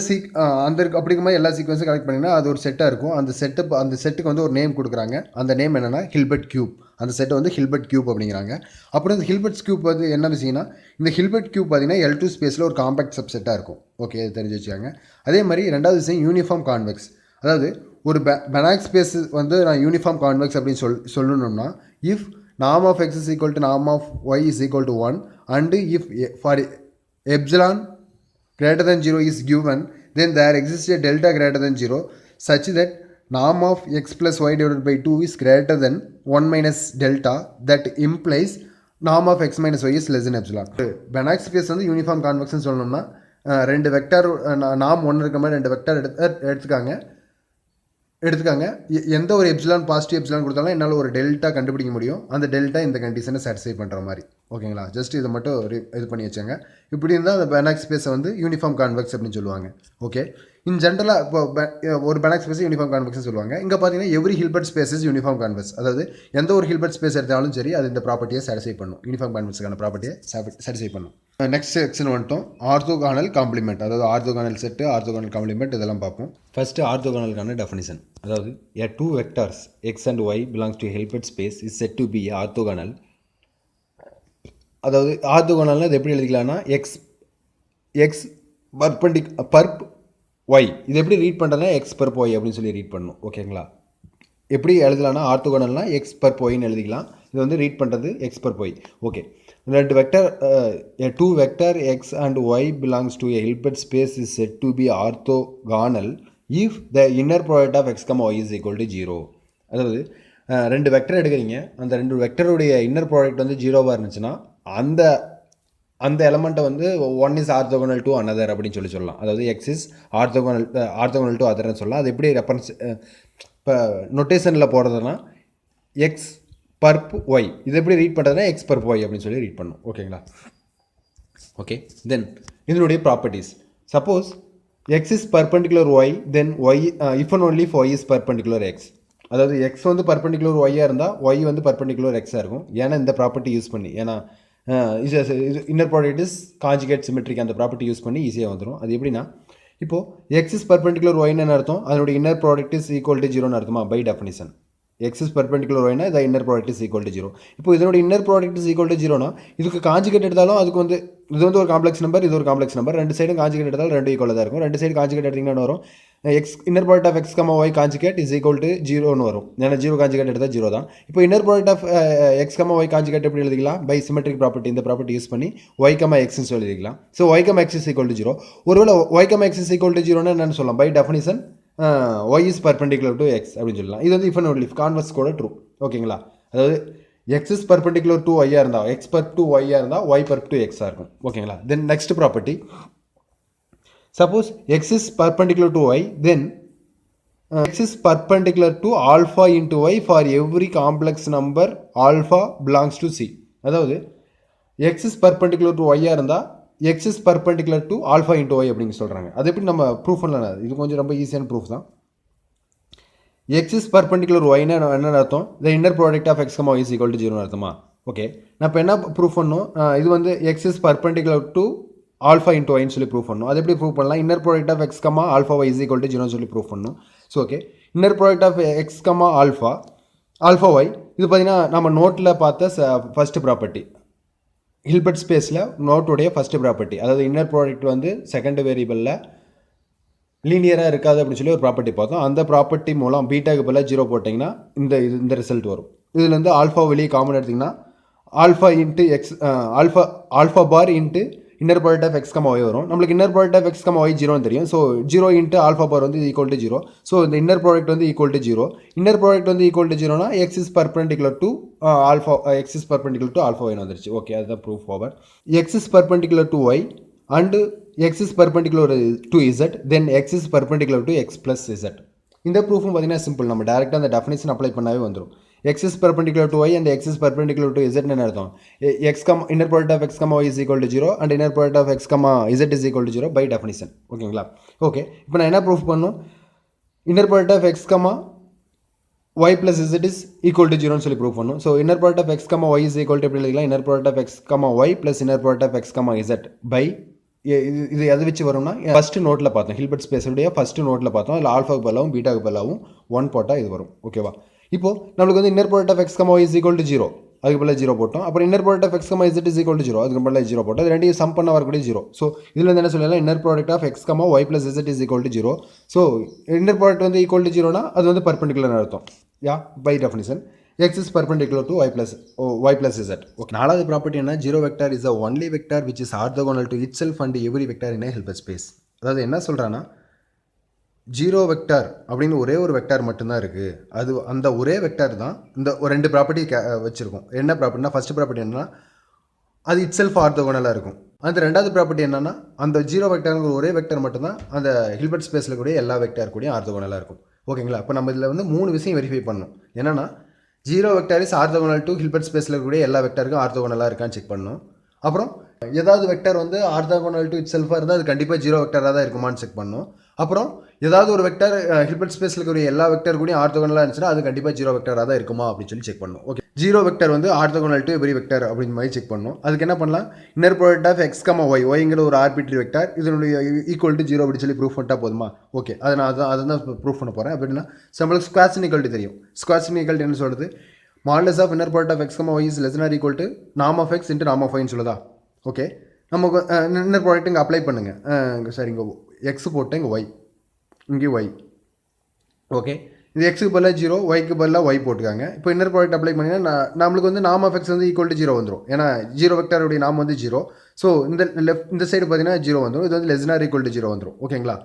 அப்படிங்கிற மாதிரி எல்லா சீக்வன்ஸும் கலெக்ட் பண்ணிங்கன்னா அது ஒரு செட்டாக இருக்கும். அந்த செட்டுக்கு வந்து ஒரு நேம் கொடுக்குறாங்க. அந்த நேம் என்னென்னா ஹில்பர்ட் கியூப். அந்த செட்டை வந்து ஹில்பர்ட் கியூப் அப்படிங்கிறாங்க. அப்புறம் இந்த ஹில்பர்ட் கியூப் வந்து என்ன விஷயம்னா, இந்த ஹில்பர்ட் கியூப் பார்த்தீங்கன்னா L2 ஸ்பேஸில் ஒரு காம்பேக்ட் சப் செட்டாக இருக்கும். ஓகே, அது தெரிஞ்சு வச்சுக்காங்க. அதே மாதிரி ரெண்டாவது விஷயம் யூனிஃபார்ம் கான்வெக்ஸ். அதாவது ஒரு பெனாக் ஸ்பேஸ் வந்து நான் யூனிஃபார்ம் கான்வெக்ஸ் அப்படின்னு சொல்லணும்னா, if norm of x is equal to norm of y is equal to 1 and if for epsilon greater than 0 is given, then there exists a delta greater than 0 such that norm of x plus y divided by 2 is greater than 1 minus delta. That implies norm of x minus y is less than epsilon. Banach space வந்து uniform கான்வெக்ஸ்னு சொல்லணும்னா ரெண்டு vector நாம் ஒன்று இருக்க மாதிரி ரெண்டு vector எடுத்துக்காங்க. எந்த ஒரு எப்சிலான் பாசிட்டிவ் எப்சிலான் கொடுத்தாலும் என்னால் ஒரு டெல்டா கண்டுபிடிக்க முடியும். அந்த டெல்டா இந்த கண்டிஷனை சாட்டிஸ்ஃபை பண்ணுற மாதிரி. ஓகேங்களா, ஜஸ்ட் இதை மட்டும் இது பண்ணி வச்சாங்க. இப்படி இருந்தால் அந்த பெனாக் ஸ்பேஸை வந்து யூனிஃபார்ம் கான்வெக்ஸ் அப்படின்னு சொல்லுவாங்க. ஓகே, இன் ஜென்ரலாக இப்போ ஒரு பெனாக் ஸ்பேஸை யூனிஃபார்ம் கான்வெக்ஸ் சொல்லுவாங்க. இங்கே பார்த்தீங்கன்னா every Hilbert space is uniform convex. அதாவது எந்த ஒரு ஹில்பர்ட் ஸ்பேஸ் எடுத்தாலும் சரி அது இந்த ப்ராப்பர்ட்டியை சாட்டிஸ்ஃபை பண்ணும். யூனிஃபார்ம் கான்வெக்ஸுக்கான ப்ராப்பர்ட்டியை சாட்டிஸ்ஃபை பண்ணும். நெக்ஸ்ட் செக்ஷன் வந்துட்டோம், ஆர்த்தோகானல் காம்ப்ளிமெண்ட். அதாவது ஆர்த்தோகானல் செட்டு, ஆர்த்தோகானல் காம்ப்ளிமெண்ட் இதெல்லாம் பார்ப்போம். ஃபஸ்ட்டு ஆர்த்தோகானலுக்கான டெஃபினிஷன். அதாவது a two vectors x and y belongs to a Hilbert space is said to be orthogonal. அதாவது ஆர்த்தோகோனல்னா இது எப்படி எழுதிக்கலாம்னா எக்ஸ் பர்ப் ஒய். இது எப்படி ரீட் பண்ணுறதுனா எக்ஸ் பர்ப் ஒய் அப்படின்னு சொல்லி ரீட் பண்ணணும். ஓகேங்களா, எப்படி எழுதலாம்னா ஆர்த்தோகோனல்னா எக்ஸ் பர்ப் ஒய்ன்னு எழுதிக்கலாம். இது வந்து ரீட் பண்ணுறது எக்ஸ் பர்ப் ஒய். ஓகே, ரெண்டு vector two vector x and y belongs to a Hilbert space is said to be orthogonal if the inner product of x, y is equal to 0. அதாவது ரெண்டு vector எடுக்கிறீங்க, அந்த ரெண்டு வெக்டருடைய inner product வந்து ஜீரோவாக இருந்துச்சுன்னா அந்த எலமெண்ட்டை வந்து one is orthogonal to another அப்படின்னு சொல்லலாம். அதாவது எக்ஸ் இஸ் ஆர்த்தோகோனல் டு அதர்னு சொல்லலாம். அது எப்படி ரெஃபரன்ஸ் இப்போ நொட்டேஷனில் போடுறதுனா எக்ஸ் பர்ப் ஒய். இது எப்படி ரீட் பண்ணுறதுனா எக்ஸ் பர்ப் ஒய் அப்படின்னு சொல்லி ரீட் பண்ணணும். ஓகேங்களா, ஓகே. தென் இதனுடைய properties. Suppose x is perpendicular y, then y if and only if y is perpendicular x. அதாவது x வந்து பர்பெண்டிகுலர் ஒய்யாக இருந்தால் y வந்து பர்பெண்டிகுலர் எக்ஸாக இருக்கும். ஏன்னா இந்த ப்ராப்பர்ட்டி யூஸ் பண்ணி, ஏன்னா inner product is conjugate symmetric, அந்த ப்ராப்பர்ட்டி யூஸ் பண்ணி ஈஸியாக வந்துடும். அது எப்படின்னா, இப்போது எக்ஸ் இஸ் பர்பெண்டிகுலர் ஒய்னு அர்த்தம், அதனுடைய inner product is equal to ஜீரோன்னு அர்த்தமா by definition. x is perpendicular y-னா the inner product is equal to 0. இப்போ இதனோட inner product is equal to ஜீரோனா இதுக்கு கான்ஜுகேட் எடுத்தாலும் அதுக்கு வந்து இது வந்து ஒரு காம்ப்ளெக்ஸ் நம்பர், இது ஒரு காம்ப்ளெக்ஸ் நம்பர். ரெண்டு சைடும் கான்ஜுகேட் எடுத்தாலும் ரெண்டு ஈக்குவலாக தான் இருக்கும். ரெண்டு சைடு கான்ஜுகேட் எடுத்திங்கன்னா வரும் x inner product of X comma y conjugate is equal to ஜீரோன்னு வரும். ஏன்னா ஜீரோ கான்ஜுகேட் எடுத்தால் ஜீரோ தான். இப்போ inner product of X comma y conjugate எப்படி எழுதிக்கலாம்? பை சிமெட்ரிக் ப்ராப்பர்ட்டி, இந்த ப்ராப்பர்ட்டி யூஸ் பண்ணி ஒய் கமா எக்ஸ்ன்னு சொல்லி எழுதிக்கலாம். So y comma X is equal to zero. ஒருவேளை y comma X is equal to ஜீரோன்னு என்னென்னு சொல்லலாம்? By definition y is perpendicular to x அப்படின்னு சொல்லலாம். இது வந்து if and only if converse கூட ட்ரூ. ஓகேங்களா, அதாவது x is perpendicular to y இருந்தால் x perp to y இருந்தால் y perp to x இருக்கும். ஓகேங்களா, then next property. Suppose x is perpendicular to y, then x is perpendicular to alpha into y for every complex number alpha belongs to C. அதாவது x is perpendicular to y இருந்தால் x is perpendicular to alpha into y அப்படின்னு சொல்கிறாங்க. அது எப்படி நம்ம proof பண்ணலாம்? இது கொஞ்சம் ரொம்ப ஈஸியான ப்ரூஃப் தான். x is perpendicular y என்ன அர்த்தம்? the inner product of x, y is equal to 0 அர்த்தமா? ஓகே, நான் இப்போ என்ன ப்ரூஃப் பண்ணணும்? இது வந்து x is perpendicular to alpha into y சொல்லி ப்ரூஃப் பண்ணணும். அது எப்படி ப்ரூஃப் பண்ணலாம்? inner product of x, alpha y is equal to 0 சொல்லி ப்ரூஃப் பண்ணணும். So okay, inner product of x, alpha y இது பார்த்தீங்கன்னா நம்ம நோட்டில் பார்த்த ஃபஸ்ட்டு ப்ராப்பர்ட்டி. ஹில்பர்ட் ஸ்பேஸில் நோட்டுடைய ஃபஸ்ட்டு ப்ராப்பர்ட்டி, அதாவது இன்னர் ப்ராடக்ட் வந்து செகண்ட் வேரியபிளில் லீனியராக இருக்காது அப்படின்னு சொல்லி ஒரு ப்ராப்பர்ட்டி பார்த்தோம். அந்த ப்ராப்பர்ட்டி மூலம் பீட்டாக்கு பதிலாக ஜீரோ போட்டிங்கன்னா இந்த ரிசல்ட் வரும். இதுலேருந்து ஆல்ஃபா வெளியே காமன் எடுத்திங்கன்னா alpha into x alpha bar into inner product of X comma y வரும். நம்மளுக்கு inner product of X comma y ஜீரோன்னு தெரியும். ஸோ 0 இன்ட்டு ஆல்ஃபா பவர் வந்து ஈக்குவல் டு 0. ஸோ இந்த இன்னர் ப்ராடக்ட் வந்து ஈக்குவல் டு 0. இன்னர் ப்ராடக்ட் வந்து equal to 0னா x is perpendicular to alpha, X is perpendicular to alpha ஒய்னு வந்துருச்சு. Okay, அதுதான் proof over. X is perpendicular to Y and X is perpendicular to Z, then X is perpendicular to x plus Z. இந்த ப்ரூஃபும் பார்த்தீங்கன்னா simple, நம்ம டேரெக்டாக அந்த definition apply பண்ணாவே வந்துடும். x is perpendicular to y and x is perpendicular to z என்ன அர்த்தம்? inner product of x, y is equal to 0 and inner product of x, z is equal to 0 by definition. ஓகேங்களா? Okay, இப்போ நான் என்ன proof பண்ணணும்? inner product of x, y plus z is equal to 0 னு சொல்லி proof பண்ணணும். So inner product of x, y is equal to எப்படி எழுதிக்கலாம்? inner product of x, y plus inner product of x, z by இது எது வச்சு வரும்னா first நோட்டில் பார்த்தோம், ஹில்பர்ட் ஸ்பேஸுடைய ஃபர்ஸ்ட் நோட்டில் பார்த்தோம். அதில் ஆல்ஃபாவுக்கு பதிலாகவும் பீட்டாவுக்கு பதிலாகவும் 1 போட்டால் இது வரும். ஓகேவா? இப்போது நம்மளுக்கு வந்து inner product of X, Y is equal to 0, அதுக்கு பதிலாக 0 போட்டோம். அப்புறம் inner product of x, z is equal to 0, அதுக்கு பதிலாக 0 போட்டோம். அது ரெண்டையும் சம் பண்ண வரக்கூடிய 0. ஸோ இதில் வந்து என்ன சொல்லலாம்? Inner product of X, y plus z is equal to 0. So inner product வந்து ஈக்குவல் டு 0னா அது வந்து பர்பெண்டிகுலர் அர்த்தம். Yeah, by definition x is perpendicular to y plus z. Okay. நாலாவது ப்ராப்பர்ட்டி என்ன? Zero vector is the only vector which is orthogonal to itself and every vector in a Hilbert space. அதாவது என்ன சொல்கிறான்னா, zero vector அப்படின்னு ஒரே ஒரு vector மட்டும்தான் இருக்குது. அது அந்த ஒரே வெக்டார் தான் இந்த ஒரு ரெண்டு ப்ராப்பர்ட்டி வச்சுருக்கோம். என்ன ப்ராப்பர்ட்டினா, ஃபஸ்ட் ப்ராப்பர்ட்டி என்னன்னா, அது இட் செல்ஃப் ஆர்த்தோகோனலாக இருக்கும். அந்த ரெண்டாவது ப்ராப்பர்ட்டி என்னன்னா, அந்த ஜீரோ வெக்டாருங்கிற ஒரே வெக்டார் மட்டும்தான் அந்த ஹில்பர்ட் ஸ்பேஸில் கூடிய எல்லா வெக்டார் கூடயும் ஆர்த்தோகோனலாக இருக்கும். ஓகேங்களா? அப்போ நம்ம இதில் வந்து 3 விஷயம் வெரிஃபை பண்ணணும். என்னென்னா, zero vector is orthogonal to Hilbert ஸ்பேஸில் கூடிய எல்லா வெக்டாருக்கும் ஆர்த்தோகோனலாக இருக்கான்னு செக் பண்ணணும். அப்புறம் ஏதாவது வெக்டார் வந்து ஆர்த்தோகோனல் டு இட் செல்ஃபாக இருந்தால் அது கண்டிப்பாக ஜீரோ வெக்டாராக தான் இருக்குமான்னு செக் பண்ணணும். அப்புறம் ஏதாவது ஒரு வெக்டார் ஹில்பர்ட் ஸ்பேஸில் இருக்கக்கூடிய எல்லா வெக்டார் கூடயும் ஆர்த்தோகோனலாக இருந்துச்சுன்னா அது கண்டிப்பாக ஜீரோ வெக்டாராக தான் இருக்குமா அப்படின்னு சொல்லி செக் பண்ணணும். ஓகே, ஜீரோ வெக்டார் வந்து ஆர்த்தோகோனல் டு எவ்ரி வெக்டார் அப்படின்னு மாதிரி செக் பண்ணணும். அதுக்கு என்ன பண்ணலாம்? Inner product of X, y, ஒய்ங்கிற ஒரு ஆர்பிட்ரி வெக்டார் இதனுடைய ஈக்குவல் டு 0 அப்படின்னு சொல்லி ப்ரூஃப் பண்ணிட்டா போதுமா? ஓகே, அதை நான் அதை தான் ப்ரூஃப் பண்ண போகிறேன். அப்படின்னா நம்மளுக்கு ஸ்கொயர் இன்இக்வாலிட்டி தெரியும். ஸ்கொயர் இன்இக்வாலிட்டி என்ன சொல்கிறது? Modulus of inner product of X, Y is less or equal to norm of X into norm of ஒய்ன்னு சொல்லுதா? ஓகே, நமக்கு இன்னர் ப்ராடக்ட் இங்கே அப்ளை பண்ணுங்கள். சார் இங்கே எக்ஸ் போட்டு இங்கே ஒய், இங்கே ஒய். ஓகே, இது எக்ஸுக்கு பதிலாக 0, ஒய்க்கு பதிலாக ஒய் போட்டுக்காங்க. இப்போ இன்னர் ப்ராடக்ட் அப்ளை பண்ணிங்கன்னா நம்மளுக்கு வந்து நார்ம் ஆஃப் எக்ஸ் வந்து ஈக்குவல் டு 0 வந்துடும். ஏன்னா ஜீரோ வெக்டாருடைய நார்ம் வந்து 0. ஸோ இந்த சைடு பார்த்தீங்கன்னா 0 வந்துடும். இது வந்து லெஸ் ஆர் ஈக்குவல் டு 0 வந்துடும். ஓகேங்களா?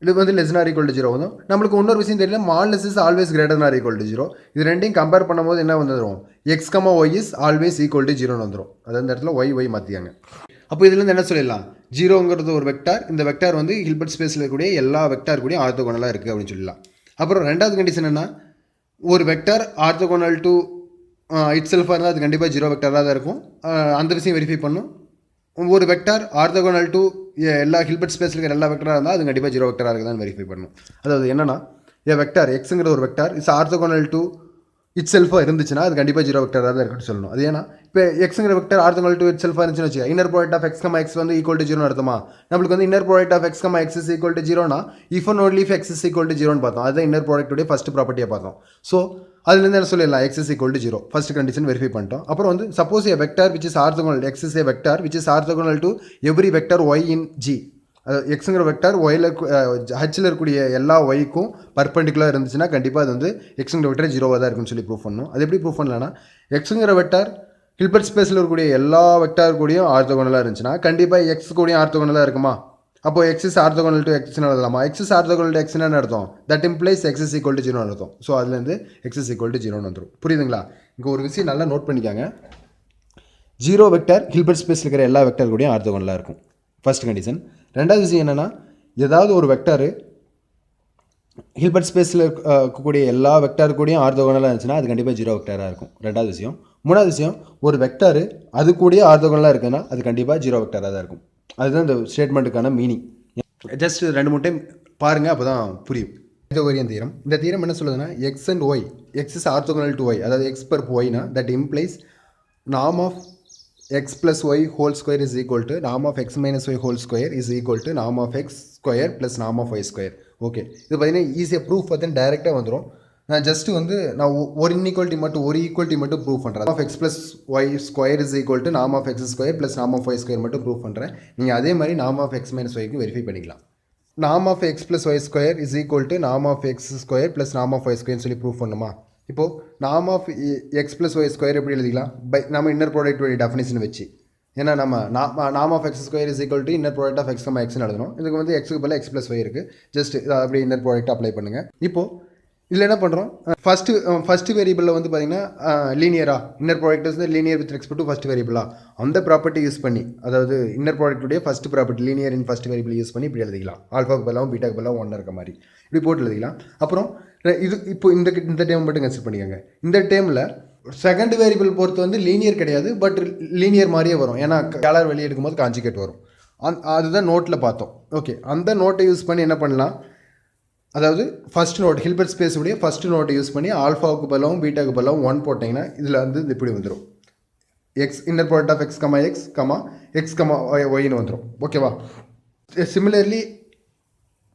இது வந்து லெஸ் ஆர் ஈக்குவல் டு 0 வந்துடும். நம்மளுக்கு இன்னொரு விஷயம் தெரியல, modulus is always greater or equal to 0. இது ரெண்டையும் கம்பேர் பண்ணும்போது என்ன வந்துடும்? X, Y is always equal to 0 வந்துடும். அது அந்த இடத்துல ஒய் மாற்றிக்காங்க. அப்போ இதுலேருந்து என்ன சொல்லிடலாம்? ஜீரோங்கிறது ஒரு வெக்டார். இந்த வெக்டார் வந்து ஹில்பர்ட் ஸ்பேஸில் இருக்கக்கூடிய எல்லா வெக்டார் கூடயும் ஆர்த்தோகோனலாக இருக்குது அப்படின்னு சொல்லலாம். அப்புறம் ரெண்டாவது கண்டிஷன் என்ன? ஒரு வெக்டார் ஆர்த்தோகோனல் டு இட் செல்ஃபாக இருந்தால் அது கண்டிப்பாக ஜீரோ வெக்டாராக தான் இருக்கும். அந்த விஷயம் வெரிஃபை பண்ணும். ஒரு வெக்டார் ஆர்த்தோகோனல் டு எல்லா ஹில்பர்ட் ஸ்பேஸில் இருக்கிற எல்லா வெக்டராக இருந்தால் அது கண்டிப்பாக ஜீரோ வெக்டராக இருக்குதான்னு வெரிஃபை பண்ணணும். அதாவது என்னன்னா, வெக்டார் எக்ஸுங்கிற ஒரு vector is orthogonal to it செல்ஃபாக இருந்துச்சுன்னா அது கண்டிப்பாக ஜீரோ வெக்டராக தான் இருக்குன்னு சொல்லணும். அது ஏன்னா இப்போ எக்ஸுங்கிற வெக்டர் ஆர்த்தோகோனல் டு இட் செல்ஃபாக இருந்துச்சுன்னு வச்சுக்கோங்க, inner product of x, x வந்து ஈக்குவல் டு 0 அர்த்தமா? நம்மளுக்கு வந்து inner product of x, x is equal to 0னா if and only if X is equal to 0னு பார்த்தோம். அதுதான் இன்னர் ப்ராடக்ட்டுடைய ஃபஸ்ட் ப்ராப்பர்ட்டியை பார்த்தோம். ஸோ அதுலேருந்து என்ன சொல்லிடலாம்? X is equal to 0 first condition verify பண்ணிட்டோம். அப்புறம் வந்து suppose a vector which is orthogonal, x is a vector which is orthogonal to every vector y in G. அது எக்ஸுங்கிற வெக்டார் ஒயில் ஹச்சில் இருக்கக்கூடிய எல்லா ஒய்க்கும் பர்பெண்டிகுலர் இருந்துச்சுன்னா கண்டிப்பாக அது வந்து எக்ஸுங்கிற வெக்டார் 0வாக தான் இருக்குன்னு சொல்லி ப்ரூஃப் பண்ணணும். அது எப்படி ப்ரூஃப் பண்ணலாம்னா, எக்ஸுங்கிற வெக்டார் ஹில்பர்ட் ஸ்பேஸில் இருக்கக்கூடிய எல்லா வெக்டார் கூடயும் ஆர்த்தோகோனலாக இருந்துச்சுன்னா கண்டிப்பாக எக்ஸ் கூடயும் ஆர்த்தோகோனலாக இருக்குமா? அப்போ எக்ஸ் இஸ் ஆர்த்தோகோனல் டு எக்ஸ்னு எழுதலாமா? எக்ஸ் இஸ் ஆர்த்தோகோனல் டு எக்ஸ்னு அர்த்தம், that implies X is equal to 0 அர்த்தம். ஸோ அதுலேருந்து எக்ஸ் இஸ் ஈக்குவல் டு 0 வந்துடும். புரியுதுங்களா? இங்கே ஒரு விஷயம் நல்லா நோட் பண்ணிக்காங்க. ஜீரோ வெக்டார் ஹில்பர்ட் ஸ்பேஸில் இருக்கிற எல்லா வெக்டார் கூடயும் ஆர்த்தோகோனலாக இருக்கும், ஃபர்ஸ்ட் கண்டிஷன். ரெண்டாவது விஷயம் என்னென்னா, ஏதாவது ஒரு வெக்டார் ஹில்பர்ட் ஸ்பேஸில் இருக்கக்கூடிய எல்லா வெக்டார் கூடயும் ஆர்த்தோகோனலாக இருந்துச்சுன்னா அது கண்டிப்பாக ஜீரோ வெக்டாராக இருக்கும், ரெண்டாவது விஷயம். மூணாவது விஷயம், ஒரு வெக்டார் அது கூடயே ஆர்த்தோகோனலாக இருக்குன்னா அது கண்டிப்பாக ஜீரோ வெக்டாராக தான் இருக்கும். அதுதான் இந்த ஸ்டேட்மெண்ட்டுக்கான மீனிங். ஜஸ்ட் 2-3 டைம் பாருங்கள், அப்போ தான் புரியும். பைத்தாகோரியன் தியரம். இந்த தியரம் என்ன சொல்லுதுன்னா, x and y, x is orthogonal to y, அதாவது எக்ஸ் பர் ஒய்னா that implies norm of x plus y whole square is equal to norm of x minus y whole square is equal to norm of x square plus norm of y square. Okay, இது பார்த்தீங்கன்னா ஈஸியாக proof பார்த்தீங்கன்னா டைரெக்டாக வந்துடும். நான் just வந்து நான் ஒரு இன்இக்வாலிட்டி மட்டும் ஒரு ஈக்குவாலிட்டி மட்டும் ப்ரூஃப் பண்ணுறேன். Of X plus y square is equal to norm of X square plus norm of y square மட்டும் ப்ரூஃப் பண்ணுறேன். நீங்கள் அதே மாதிரி நார்ம் ஆஃப் எக்ஸ் மைனஸ் ஒய்க்கு வெரிஃபை பண்ணிக்கலாம். Norm of X plus y square is equal to norm of X square plus norm of y ஸ்கொயர்னு சொல்லி proof பண்ணுமா? இப்போது norm of X plus y square எப்படி எழுதிக்கலாம்? பை நம்ம இன்னர் ப்ராடக்ட் டெஃபினிஷன் வச்சு ஏன்னா நம்ம நாம் of X square is equal to inner product of X comma எக்ஸ்னு எழுதணும். இதுக்கு வந்து எக்ஸுக்கு பதிலாக எக்ஸ் ப்ளஸ் ஒய் இருக்குது. ஜஸ்ட் இதை அப்படியே இன்னர் ப்ராடக்ட் அப்ளை பண்ணுங்கள். இப்போது இதில் என்ன பண்ணுறோம், ஃபஸ்ட்டு வேரியபிளில் வந்து பார்த்தீங்கன்னா லீனியரா இன்னர் ப்ராடக்ட் வந்து linear with respect to first வேரியபிளா அந்த ப்ராப்பர்ட்டி யூஸ் பண்ணி, அதாவது இன்னர் ப்ராடக்ட்டுடைய first property linear in first variable use பண்ணி இப்படி எழுதிக்கலாம். ஆல்ஃபாக்கு பதிலாகவும் பீட்டாக்கு பதிலாகவும் 1 இருக்க மாதிரி இப்படி போட்டு எழுதிக்கலாம். அப்புறம் இது இப்போ இந்த டேம் மட்டும் கன்சிடர் பண்ணிக்கோங்க. இந்த டேமில் செகண்ட் வேரியபிள் பொறுத்து வந்து லீனியர் கிடையாது, பட் லீனியர் மாதிரியே வரும். ஏன்னா கேலர் வெளியே எடுக்கும்போது கான்ஜுகேட் வரும். அதுதான் நோட்டில் பார்த்தோம். ஓகே, அந்த நோட்டை யூஸ் பண்ணி என்ன பண்ணலாம், அதாவது ஃபஸ்ட் நோட் ஹில்பர்ட் ஸ்பேஸ் உடைய ஃபஸ்ட் நோட்டை யூஸ் பண்ணி ஆல்ஃபாவுக்கு பதிலாகவும் பீட்டாவுக்கு பதிலாகவும் 1 போட்டிங்கன்னா இதில் வந்து இப்படி வந்துடும். X inner product of X comma x comma ஒய்னு வந்துடும். ஓகேவா? சிமிலர்லி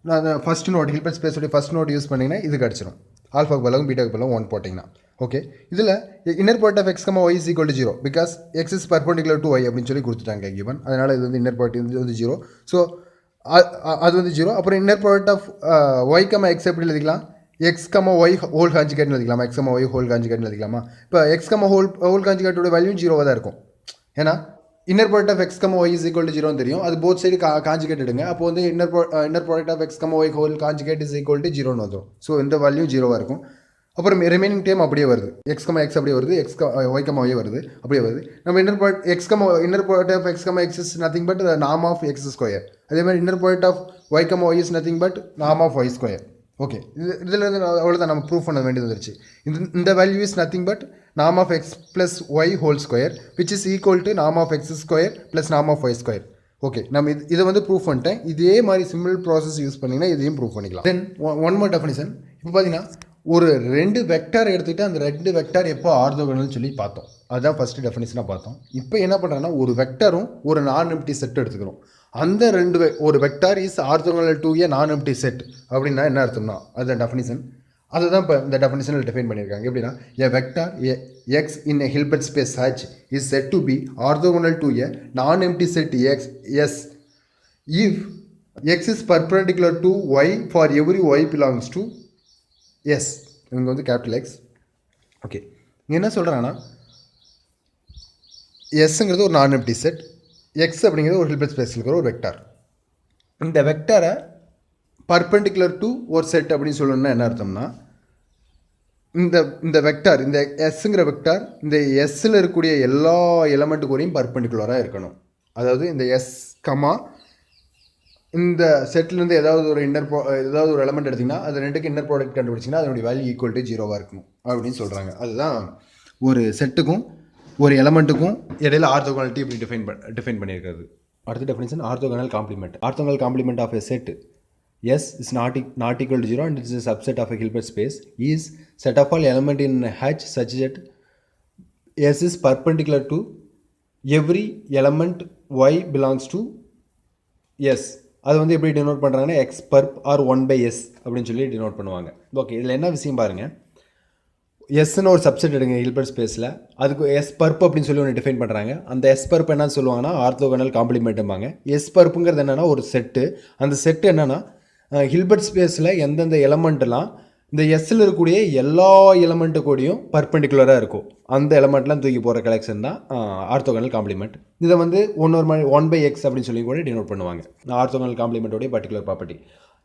நான் ஃபஸ்ட் நோட் ஹில்பர்ட் ஸ்பேஸ் உடைய ஃபஸ்ட் நோட் யூஸ் பண்ணிங்கன்னா இது கிடச்சிடும். ஆல்ஃபாவுக்கு பதிலாகவும் பீட்டாவுக்கு பதிலாகவும் 1 போட்டிங்கன்னா. ஓகே, இதில் inner product of X comma Y is equal to 0 because x is perpendicular to y அப்படின்னு சொல்லி கொடுத்துட்டாங்க கிவன். அதனால் இது வந்து இன்னர் ப்ராடக்ட் வந்து 0. ஸோ அது வந்து 0. அப்புறம் inner product of Y comma x எப்படி எழுதிக்கலாம், எக்ஸ் கமா ஒய் ஹோல் கான்ஜுகேட்னு எழுதிக்கலாமா, எக்ஸ் கமா ஒய் ஹோல் கான்ஜுகேட்னு எழுதிக்கலாமா. இப்போ எக்ஸ் கமா ஹோல் கான்ஜுகேட்டோட வேல்யூ 0 தான் இருக்கும். ஏன்னா inner product of X comma Y is equal to 0 தெரியும். அது போத் சைடு கான்ஜுகேட் எடுங்க. அப்போ வந்து inner product of X comma y whole conjugate is equal to 0 வந்துடும். ஸோ இந்த வேல்யூ 0வாக இருக்கும். அப்புறம் ரிமைனிங் டேம் அப்படியே வருது. எக்ஸ் கமா எக்ஸ் அப்படியே வருது, ஒய் கமா ஒய் வருது, அப்படியே வருது. நம்ம inner product of X comma X is nothing but நாம் ஆஃப் எக்ஸ் ஸ்கொயர். அதே மாதிரி inner product of Y comma Y is nothing but நாம் ஆஃப் ஒய் ஸ்கொயர். ஓகே, இதில் இருந்து அவ்வளோதான் நம்ம ப்ரூஃப் பண்ண வேண்டியது வந்துருச்சு. இந்த வேல்யூ இஸ் நத்திங் பட் நாம் of X plus y whole square which is equal to நாம் ஆஃப் எக்ஸ் ஸ்கொயர் ப்ளஸ் நாம் ஆஃப் ஒய் ஸ்கொயர். ஓகே, நம்ம இதை வந்து ப்ரூஃப் பண்ணிட்டேன். இதே மாதிரி சிம்பிள் ப்ராசஸ் யூஸ் பண்ணிங்கன்னா இதையும் ப்ரூஃப் பண்ணிக்கலாம். தென் ஒன் மோர் டெஃபினிஷன். இப்போ பார்த்தீங்கன்னா ஒரு 2 வெக்டார் எடுத்துக்கிட்டு அந்த 2 வெக்டார் எப்போ ஆர்த்தோகனல்னு சொல்லி பார்த்தோம். அதுதான் ஃபஸ்ட்டு டெஃபினிஷனாக பார்த்தோம். இப்போ என்ன பண்ணுறாங்கன்னா ஒரு வெக்டாரும் ஒரு நான் எம்ப்டி செட் எடுத்துக்கிறோம். அந்த ஒரு vector is orthogonal to a non empty set அப்படின்னா என்ன அர்த்தம்னா அதுதான் டெஃபினிஷன். அதுதான் இப்போ இந்த டெஃபினிஷனில் டிஃபைன் பண்ணியிருக்காங்க. எப்படின்னா a vector x in a Hilbert space H is set to be orthogonal to a non empty set x S if X is perpendicular to y for every y belongs to S. இவங்க வந்து capital X. Okay, என்ன சொல்கிறாங்கன்னா எஸ்ங்கிறது ஒரு நான் empty set, X அப்படிங்கிறது ஒரு Hilbert ஸ்பேஸில் இருக்கிற ஒரு வெக்டார். இந்த வெக்டாரை பர்பெண்டிகுலர் டு ஒரு செட் அப்படின்னு சொல்லணும்னா என்ன அர்த்தம்னா இந்த வெக்டார் இந்த எஸ்ங்கிற வெக்டார் இந்த எஸ்ஸில் இருக்கக்கூடிய எல்லா எலமெண்ட்டு கூடயும் பர்பெண்டிகுலராக இருக்கணும். அதாவது இந்த எஸ் கமா இந்த செட்லேருந்து ஏதாவது ஒரு எலமெண்ட் எடுத்திங்கன்னா அது ரெண்டுக்கு இன்னர் ப்ராடக்ட் கண்டுபிடிச்சிங்கன்னா அதனுடைய வேல்யூ ஈக்குவல் டு 0வாக இருக்கும் அப்படின்னு சொல்கிறாங்க. அதுதான் ஒரு செட்டுக்கும் ஒரு எலமெண்ட்டுக்கும் இடையில ஆர்த்தோகனாலிட்டி இப்படி டிஃபைன் பண்ணியிருக்காது. அடுத்த definition orthogonal complement. Orthogonal complement of a set S is not equal to 0 and it is a subset of a Hilbert space is set of all element in H such that S is perpendicular to every element Y belongs to S. அது வந்து எப்படி denote பண்ணுறாங்கன்னா X பர்ப் R 1/s அப்படின்னு சொல்லி denote பண்ணுவாங்க. Okay, இதில் என்ன விஷயம் பாருங்கள், எஸ்ன்னு ஒரு சப்செட் எடுங்க ஹில்பர்ட் ஸ்பேஸில், அதுக்கு எஸ் பர்ப் அப்படின்னு சொல்லி ஒன்று டிஃபைன் பண்ணுறாங்க. அந்த எஸ் பர்ப் என்ன சொல்லுவாங்கன்னா ஆர்த்தோகனல் காம்ப்ளிமெண்ட்டும்பாங்க. எஸ் பர்ப்புங்கிறது என்னென்னா ஒரு செட்டு. அந்த செட்டு என்னென்னா ஹில்பர்ட் ஸ்பேஸில் எந்தெந்த எலமெண்ட்டெல்லாம் இந்த எஸ்ஸில் இருக்கக்கூடிய எல்லா எலமெண்ட்டு கூடயும் பர்பெண்டிகுலராக இருக்கும் அந்த எலமெண்ட்லாம் தூக்கி போகிற கலெக்ஷன் தான் ஆர்த்தோகனல் காம்ப்ளிமெண்ட். இதை வந்து 1/x அப்படின்னு சொல்லி கூட டினோட் பண்ணுவாங்க. ஆர்த்தோகனல் காம்ப்ளிமெண்ட்டோடைய பர்டிகுலர் ப்ராப்பர்ட்டி.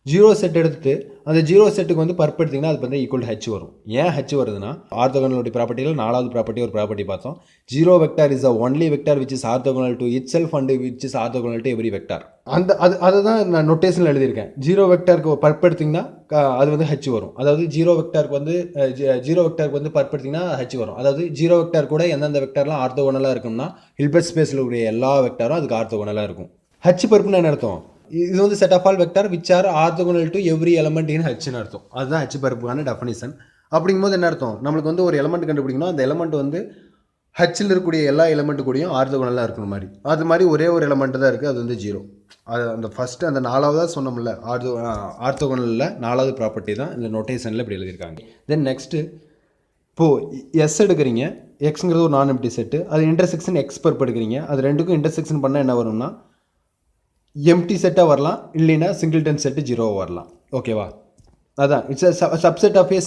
0 செட் எடுத்துட்டு அந்த 0 செட்டுக்கு வந்து பர்ப் எடுத்திங்கன்னா அது வந்து ஈக்குவல் டு ஹெச் வரும். ஏன் ஹெச் வருதுன்னா ஆர்த்தோகனலுடைய ப்ராப்பர்ட்டியில் 4வது ப்ராப்பர்ட்டி ஒரு ப்ராப்பர்ட்டி பார்த்தோம். 0 vector is a only vector which is orthogonal to it self and which is orthogonal to every vector. அதை தான் நான் நோட்டேஷனில் எழுதியிருக்கேன். 0 வெக்டாருக்கு பர்ப் எடுத்திங்கன்னா அது வந்து ஹெச் வரும். அதாவது 0 வெக்டாருக்கு வந்து பர்ப் எடுத்திங்கன்னா ஹெச் வரும். அதாவது 0 வெக்டார் கூட எந்தெந்த வெக்டார்லாம் ஆர்த்தோகனலாக இருக்கும்னா ஹில்பர்ட் ஸ்பேஸில் இருக்கக்கூடிய எல்லா வெக்டாரும் அதுக்கு ஆர்த்தோகனலாக இருக்கும். ஹெச் பர்ப்னு என்ன அர்த்தம், இது வந்து set of all vector which are orthogonal to every element in ஹெச்னு அர்த்தம். அதுதான் ஹெச் பர்ப்புக்கான டெஃபினிஷன். அப்படிங்கும்போது என்ன அர்த்தம், நம்மளுக்கு வந்து ஒரு எலமெண்ட் கண்டுபிடிக்கணும், அந்த எலமெண்ட் வந்து ஹெச்சில் இருக்கக்கூடிய எல்லா எலமெண்ட்டு கூடயும் ஆர்த்தோகனலாக இருக்கிற மாதிரி. அது மாதிரி ஒரே ஒரு எலமெண்ட் தான் இருக்குது, அது வந்து 0. அது அந்த ஃபஸ்ட்டு அந்த 4வதாக சொன்னோம்ல ஆர்த்தோகனலில் 4வது ப்ராப்பர்ட்டி தான் இந்த நோட்டேஷனில் இப்படி எழுதியிருக்காங்க. தென் நெக்ஸ்ட்டு இப்போது எஸ் எடுக்கிறீங்க, எக்ஸுங்கிறது ஒரு நான் எம்ப்டி செட்டு, அது இன்டர்செக்ஷன் எக்ஸ் பர்ப் எடுக்கிறீங்க, அது ரெண்டுக்கும் இன்டர்செக்ஷன் பண்ணால் என்ன வரும்னா எம்டி செட்டாக வரலாம், இல்லைன்னா சிங்கிள்டன் செட்டு 0 வரலாம். ஓகேவா, அதான் it's subset of a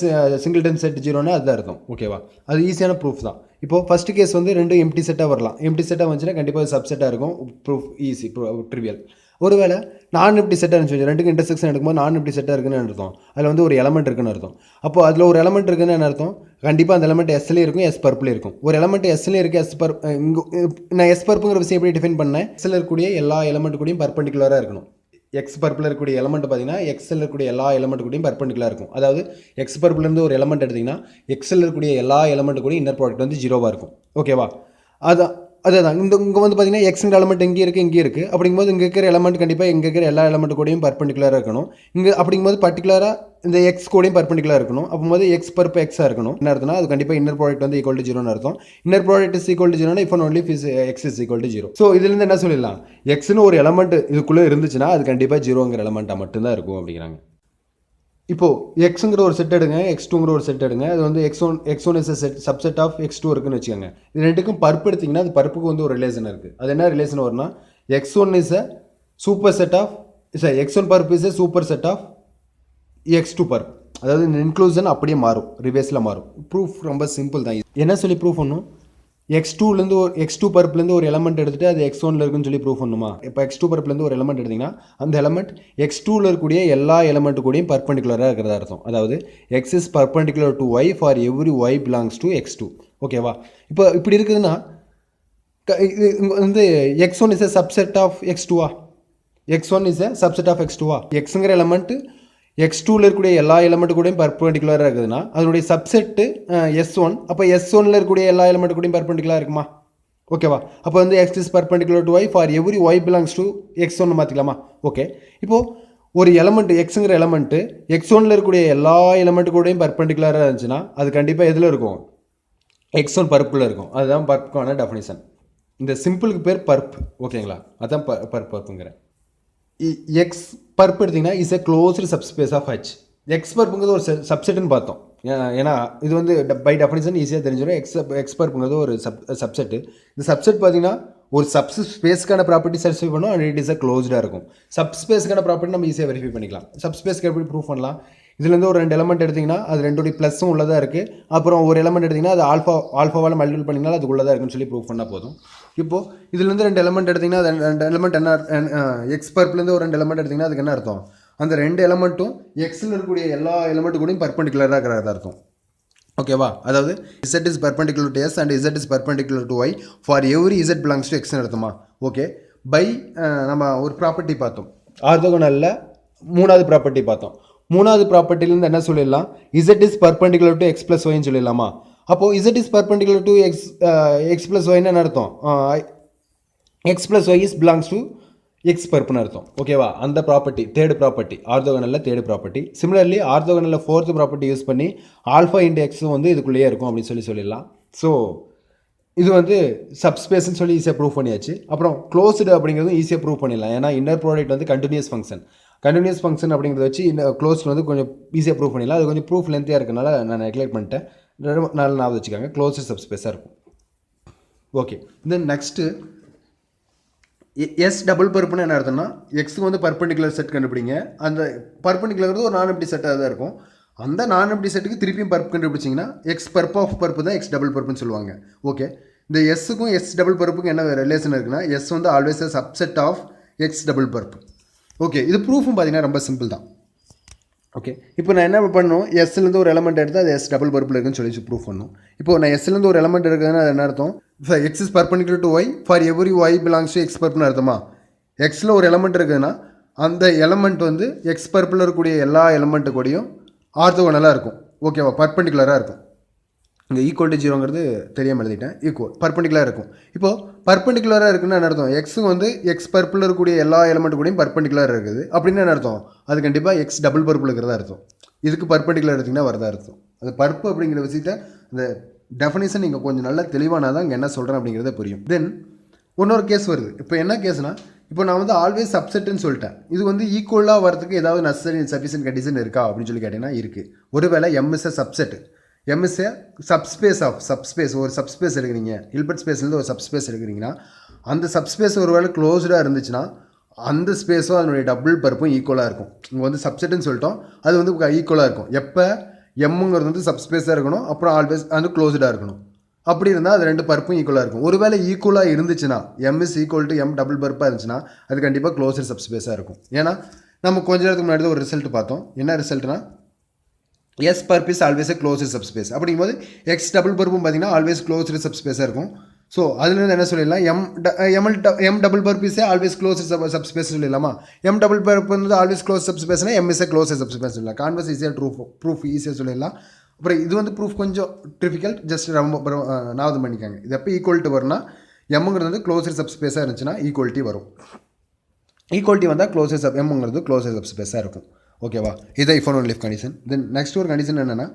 singleton set 0னா அதுதான் இருக்கும். ஓகேவா, அது ஈஸியான ப்ரூஃப் தான். இப்போ ஃபர்ஸ்ட் கேஸ் வந்து ரெண்டும் எம்டி செட்டாக வரலாம். எம்டி செட்டாக வந்துச்சுன்னா கண்டிப்பாக சப்செட்டாக இருக்கும். Proof easy, trivial. ஒருவேளை நான் எம்டி செட்டாக இருந்துச்சு, ரெண்டுக்கு இன்டர்செக்ஷன் எடுக்கும்போது நான் எம்டி செட்டாக இருக்குன்னு அர்த்தம். அதில் வந்து ஒரு எலமெண்ட் இருக்குன்னு அர்த்தம். அப்போ அதில் ஒரு எலமெண்ட் இருக்குன்னு என்ன அர்த்தம்? கண்டிப்பாக அந்த எலமெண்ட் எஸ்லேயும் இருக்கும், எஸ் பர்ப்லேயும் இருக்கும். ஒரு எலமெண்ட் எஸ்லேயும் இருக்குது, எஸ் பர்ப் இங்கே நான் எஸ் பர்ப்புங்கிற விஷயம் எப்படி டிஃபைன் பண்ணேன்? எஸ்ல இருக்கக்கூடிய எல்லா எலமெண்ட் கூடயும் பர்பெண்டிகுலராக இருக்கணும். எக்ஸ் பர்ப்பில் இருக்கக்கூடிய எலமெண்ட் பார்த்தீங்கன்னா எக்ஸில் இருக்கக்கூடிய எல்லா எலமெண்ட் கூடயும் பர்பெண்டிகுலராக இருக்கும். அதாவது எக்ஸ் பர்ப்லேருந்து ஒரு எலமெண்ட் எடுத்திங்கன்னா எக்ஸில் இருக்கக்கூடிய எல்லா எலமெண்ட் கூட இன்னர் ப்ராடக்ட் வந்து 0வாக இருக்கும். ஓகேவா? அதான் இங்கே வந்து பார்த்தீங்கன்னா எக்ஸுங்கிற எலமெண்ட் இங்கே இருக்குது. அப்படிங்கும்போது இங்கே இருக்கிற எலமெண்ட் கண்டிப்பாக இங்கே இருக்கிற எல்லா எலமெண்ட் கூடயும் பர்பெண்டிகுலராக இருக்கணும். இங்கே அப்படிங்கும்போது பர்டிகுலராக இந்த எக்ஸ் கூடயும் பர்பெண்டிகுலராக இருக்கணும். அப்போது எக்ஸ் பர்ப் எக்ஸாக இருக்கணும். என்ன அர்த்தம்னா அது கண்டிப்பாக இன்னர் ப்ராடக்ட் வந்து ஈக்குவல் டு 0ன்னு அர்த்தம். Inner product is equal to 0னா இப்போ only X is equal to 0. So இதுலேருந்து என்ன சொல்லிடலாம்? எக்ஸ்னு ஒரு எலமெண்ட் இதுக்குள்ளே இருந்துச்சுன்னா அது கண்டிப்பாக 0ங்கிற எலமெண்ட்டாக மட்டும்தான் இருக்கும் அப்படிங்கிறாங்க. இப்போது எக்ஸுங்கிற ஒரு செட் எடுங்க, எக்ஸ்2ங்கிற ஒரு செட் எடுங்க. அது வந்து x one is set subset of x two இருக்குன்னு வச்சுக்கோங்க. இது ரெண்டுக்கும் பர்ப் எடுத்திங்கன்னா அது பர்ப்புக்கு வந்து ஒரு ரிலேஷன் இருக்குது. அது என்ன ரிலேஷன் வரும்னா x one is a superset of x one perp is a superset of x two perp. அதாவது இந்த இன்க்ளூஷன் அப்படியே மாறும், ரிவேர்ஸில் மாறும். ப்ரூஃப் ரொம்ப சிம்பிள் தான். என்ன சொல்லி ப்ரூஃப் பண்ணும்? எக்ஸ்2லேருந்து ஒரு எக்ஸ்2 பர்ப்லேருந்து ஒரு எலமெண்ட் எடுத்துகிட்டு அது எக்ஸ்1ல இருக்குன்னு சொல்லி ப்ரூஃப் பண்ணுமா? இப்போ எக்ஸ்2 பர்ப்லேருந்து ஒரு எலமெண்ட் எடுத்திங்கன்னா அந்த எலமெண்ட் எக்ஸ்2ல இருக்கக்கூடிய எல்லா எலமெண்ட் கூடயும் பர்பெண்டிகுலராக இருக்கிறதா அர்த்தம். அதாவது x is perpendicular to y for every y belongs to x two. ஓகேவா? இப்போ இப்படி இருக்குதுன்னா வந்து x one is a subset of எக்ஸ்2வா? X one is a subset of எக்ஸ்2வா? எக்ஸுங்கிற எலமெண்ட்டு எக்ஸ்2ல இருக்கக்கூடிய எல்லா எலமெண்ட் கூடயும் பர்பெண்டிகுலராக இருக்குதுன்னா அதனுடைய சப்செட்டு S1. அப்போ S1ல இருக்கக்கூடிய எல்லா எலமெண்ட் கூடயும் பர்பெண்டிகுலராக இருக்குமா? ஓகேவா? அப்போ வந்து x is perpendicular to y for every y belongs to x one மாற்றிக்கலாமா? ஓகே. இப்போது ஒரு எலமெண்ட் எக்ஸுங்கிற எலமெண்ட்டு எக்ஸ்1ல இருக்கக்கூடிய எல்லா எலமெண்ட் கூடயும் பர்பெண்டிகுலராக இருந்துச்சுன்னா அது கண்டிப்பாக எதில் இருக்கும்? எக்ஸ்1 பர்ப்பில் இருக்கும். அதுதான் பர்ப்புக்கான டெஃபினிஷன். இந்த சிம்பிளுக்கு பேர் பர்ப். ஓகேங்களா? அதுதான் பர்ப்புங்கிறேன். எக்ஸ் பர்ப் எடுத்திங்கன்னா is a closed subspace of H. X பர்ப்புங்கிறது ஒரு சப்செட்டுன்னு பார்த்தோம். ஏன்னா இது வந்து பை டெஃபினிஷன் ஈஸியாக தெரிஞ்சிடும். எக்ஸ் பர்ப்புங்கிறது ஒரு சப்செட்டு. இந்த சப்செட் பார்த்தீங்கன்னா ஒரு சப்ஸ்பேஸ்க்கான ப்ராப்பர்ட்டி சாட்டிஸ்ஃபை பண்ணும் அண்ட் இட் இஸ் அ க்ளோஸ்டாக இருக்கும். சப்ஸ்பேஸ்க்கான ப்ராப்பர்ட்டி நம்ம ஈஸியாக வெரிஃபை பண்ணிக்கலாம். சப்ஸ்பேஸ்க்கு எப்படி ப்ரூவ் பண்ணலாம்? இதுலேருந்து ஒரு 2 எலமெண்ட் எடுத்திங்கன்னா அது ரெண்டுடைய ப்ளஸும் உள்ளதாக இருக்குது. அப்புறம் ஒரு எலமெண்ட் எடுத்திங்கன்னா அது ஆல்ஃபாவால் மல்டிபிள் பண்ணிங்கன்னா அது உள்ளதாக இருக்குன்னு சொல்லி ப்ரூவ் பண்ணால் போதும். இப்போது இதுலேருந்து 2 எலமெண்ட் எடுத்திங்கன்னா அது 2 எலமெண்ட் என்ன எக்ஸ் பர்ப்லேருந்து ஒரு 2 எலமெண்ட் எடுத்திங்கன்னா அதுக்கு என்ன அர்த்தம்? அந்த 2 எலமெண்ட்டும் எக்ஸில் இருக்கக்கூடிய எல்லா எலமெண்ட் கூடயும் பர்பெண்டிகுலராக இருக்கிறதா அர்த்தம். ஓகேவா? அதாவது Z is perpendicular to S and Z is perpendicular to Y for every Z belongs to Xன்னு அர்த்தமா? ஓகே. பை நம்ம ஒரு ப்ராப்பர்ட்டி பார்த்தோம். ஆர்த்தோகனலில் 3வது ப்ராப்பர்ட்டி பார்த்தோம். 3வது ப்ராப்பர்ட்டிலேருந்து என்ன சொல்லிடலாம்? Z is perpendicular to X plus ஒய்ன்னு சொல்லிடலாமா? அப்போது Z is perpendicular to x plus ஒய்ன்னு என்ன அர்த்தம்? X plus Y is belongs to x பர்ப்னு அர்த்தம். ஓகேவா? அந்த ப்ராப்பர்ட்டி தேர்ட் ப்ராப்பர்ட்டி ஆர்த்தோகனலில் தேர்ட் ப்ராப்பர்ட்டி. சிமிலர்லி ஆர்த்தோகனலில் 4th ப்ராப்பர்ட்டி யூஸ் பண்ணி ஆல்ஃபா இன்டு எக்ஸும் வந்து இதுக்குள்ளேயே இருக்கும் அப்படின்னு சொல்லிடலாம். ஸோ இது வந்து சப்ஸ்பேஸ்ன்னு சொல்லி ஈஸியாக ப்ரூவ் பண்ணியாச்சு. அப்புறம் க்ளோஸ்டு அப்படிங்கிறதும் ஈஸியாக ப்ரூவ் பண்ணிடலாம். ஏன்னா இன்னர் ப்ராடக்ட் வந்து கண்டினியூஸ் ஃபங்க்ஷன் அப்படிங்கிறத வச்சு க்ளோஸ்டு வந்து கொஞ்சம் ஈஸியாக ப்ரூவ் பண்ணிடலாம். அது கொஞ்சம் ப்ரூஃப் லென்த்தியாக இருக்கனால நான் நெக்லெக்ட் பண்ணிட்டேன். நல்லா ஞாபகம் வச்சுக்காங்க. க்ளோஸ்டு சப்ஸ்பேஸாக இருக்கும். Okay. Then next S double பர்ப்புன்னு என்ன அர்த்தம்னா எக்ஸுக்கு வந்து பர்பெண்டிகுலர் செட் கண்டுபிடிங்க. அந்த பர்பெண்டிகுலர் ஒரு நான் எம்டி செட்டாக தான் இருக்கும். அந்த நான் எம்டி செட்டுக்கு திருப்பியும் பர்ப் கண்டுபிடிச்சிங்கன்னா எக்ஸ் பர்ப் ஆஃப் பர்ப்பு தான் எக்ஸ் டபுள் பர்ப்புன்னு சொல்லுவாங்க. ஓகே. இந்த எஸ்ஸுக்கும் எஸ் டபுள் பர்ப்புக்கும் என்ன ரிலேஷன் இருக்குன்னா எஸ் வந்து always a subset of x double perp. Okay. இது ப்ரூஃபும் பார்த்தீங்கன்னா ரொம்ப சிம்பிள் தான். ஓகே. இப்போ நான் என்ன பண்ணணும்? எஸ்லேருந்து ஒரு எலமெண்ட் எடுத்து அது எஸ் டபுள் பர்ப்பில் இருக்குன்னு சொல்லி ப்ரூஃப் பண்ணணும். இப்போ நான் எஸ்லேருந்து ஒரு எலமெண்ட் இருக்குதுன்னா அது என்ன அர்த்தம்? X is perpendicular to y for every y belongs to x பர்ப்னு அர்த்தமா? எக்ஸில் ஒரு எலமெண்ட் இருக்குதுன்னா அந்த எலமெண்ட் வந்து எக்ஸ் பர்ப்பில் இருக்கக்கூடிய எல்லா எலமெண்ட்டு கூடயும் ஆர்த்தோகனலாக இருக்கும். ஓகேவா? பர்பெண்டிகுலராக இருக்கும். இங்கே ஈக்குவல் டு 0ங்கிறது தெரியாமல் எழுதிட்டேன். பர்பெண்டிகுலராக இருக்கும். இப்போது பர்பெண்டிகுலராக இருக்குன்னு என்ன அர்த்தம்? எக்ஸும் வந்து எக்ஸ் பர்ப்பில் இருக்கக்கூடிய எல்லா எலமெண்ட் கூடயும் பர்பெண்டிகுலராக இருக்குது அப்படின்னு என்ன அர்த்தம்? அது கண்டிப்பாக எக்ஸ் டபுள் பர்ப்பில் இருக்கிறதா அர்த்தம். இதுக்கு பர்பெண்டிகுலர் எடுத்திங்கன்னா வரதா அர்த்தம். அது பர்ப்பு அப்படிங்கிற விஷயத்தை அந்த டெஃபினேஷன் நீங்கள் கொஞ்சம் நல்லா தெளிவானா தான் இங்கே என்ன சொல்கிறேன் அப்படிங்கிறத புரியும். தென் இன்னொரு கேஸ் வருது. இப்போ என்ன கேஸ்னால் இப்போ நான் வந்து ஆல்வேஸ் சப்செட்டுன்னு சொல்லிட்டேன். இது வந்து ஈக்குவலாக வரதுக்கு ஏதாவது நெசசரி சஃபிஷியன்ட் கண்டிஷன் இருக்கா அப்படின்னு சொல்லி கேட்டிங்கன்னா இருக்குது. ஒருவேளை M is a subset, M is a subspace of subspace. ஒரு சப்ஸ்பேஸ் எடுக்கிறீங்க, ஹில்பர்ட் ஸ்பேஸ்லேருந்து ஒரு சப்ஸ்பேஸ் எடுக்கிறீங்கன்னா அந்த சப்ஸ்பேஸ் ஒரு வேளை க்ளோஸ்டாக இருந்துச்சுன்னா அந்த ஸ்பேஸும் அதனுடைய டபுள் பர்ப்பும் ஈக்குவலாக இருக்கும். இங்கே வந்து சப்செட்டுன்னு சொல்லிட்டோம், அது வந்து ஈக்குவலாக இருக்கும். எப்போ எம்முங்கிறது வந்து சப்ஸ்பேஸாக இருக்கணும், அப்புறம் ஆல்வேஸ் வந்து க்ளோஸ்டாக இருக்கணும். அப்படி இருந்தால் அது ரெண்டு பருப்பும் ஈக்குவலாக இருக்கும். ஒருவேளை ஈக்குவலாக இருந்துச்சுன்னா m is equal to m double பருப்பாக இருந்துச்சுன்னா அது கண்டிப்பாக க்ளோசர் சப்ஸ்பேஸாக இருக்கும். ஏன்னா நம்ம கொஞ்ச நேரத்துக்கு முன்னாடி ஒரு ரிசல்ட் பார்த்தோம். என்ன ரிசல்ட்னா S perp is always a closure subspace. அப்படிங்கும்போது எக்ஸ் டபுள் பருப்பும் பார்த்தீங்கன்னா ஆல்வேஸ் க்ளோசர் சப்ஸ்பேஸாக இருக்கும். ஸோ அதுலேருந்து என்ன சொல்லிடலாம், M double perp is always closure subspace சொல்லிடலாமா. எம் டபுள் பர்ப் வந்து ஆல்வேஸ் க்ளோஸ் சப்ஸ்பேஸ்னா M is a closure subspace சொல்லலாம். கான்வர்ஸ் ஈஸியாக ப்ரூஃப் ஈஸியாக சொல்லிடலாம். அப்புறம் இது வந்து ப்ரூஃப் கொஞ்சம் டிஃபிகல்ட், ஜஸ்ட் ரொம்ப நாவது பண்ணிக்காங்க. இது எப்போ ஈக்குவல்ட்டி வரும்னா எம்ங்கிறது வந்து க்ளோசர் சப்ஸ்பேஸாக இருந்துச்சுன்னா ஈக்குவல்ட்டி வரும். ஈக்குவல்ட்டி வந்தால் க்ளோசர் எம்ங்கிறது க்ளோசர் சப்ஸ்பேஸாக இருக்கும். ஓகேவா, இதான் if one leaf condition. Then next ஒரு கண்டிஷன் என்னென்னா,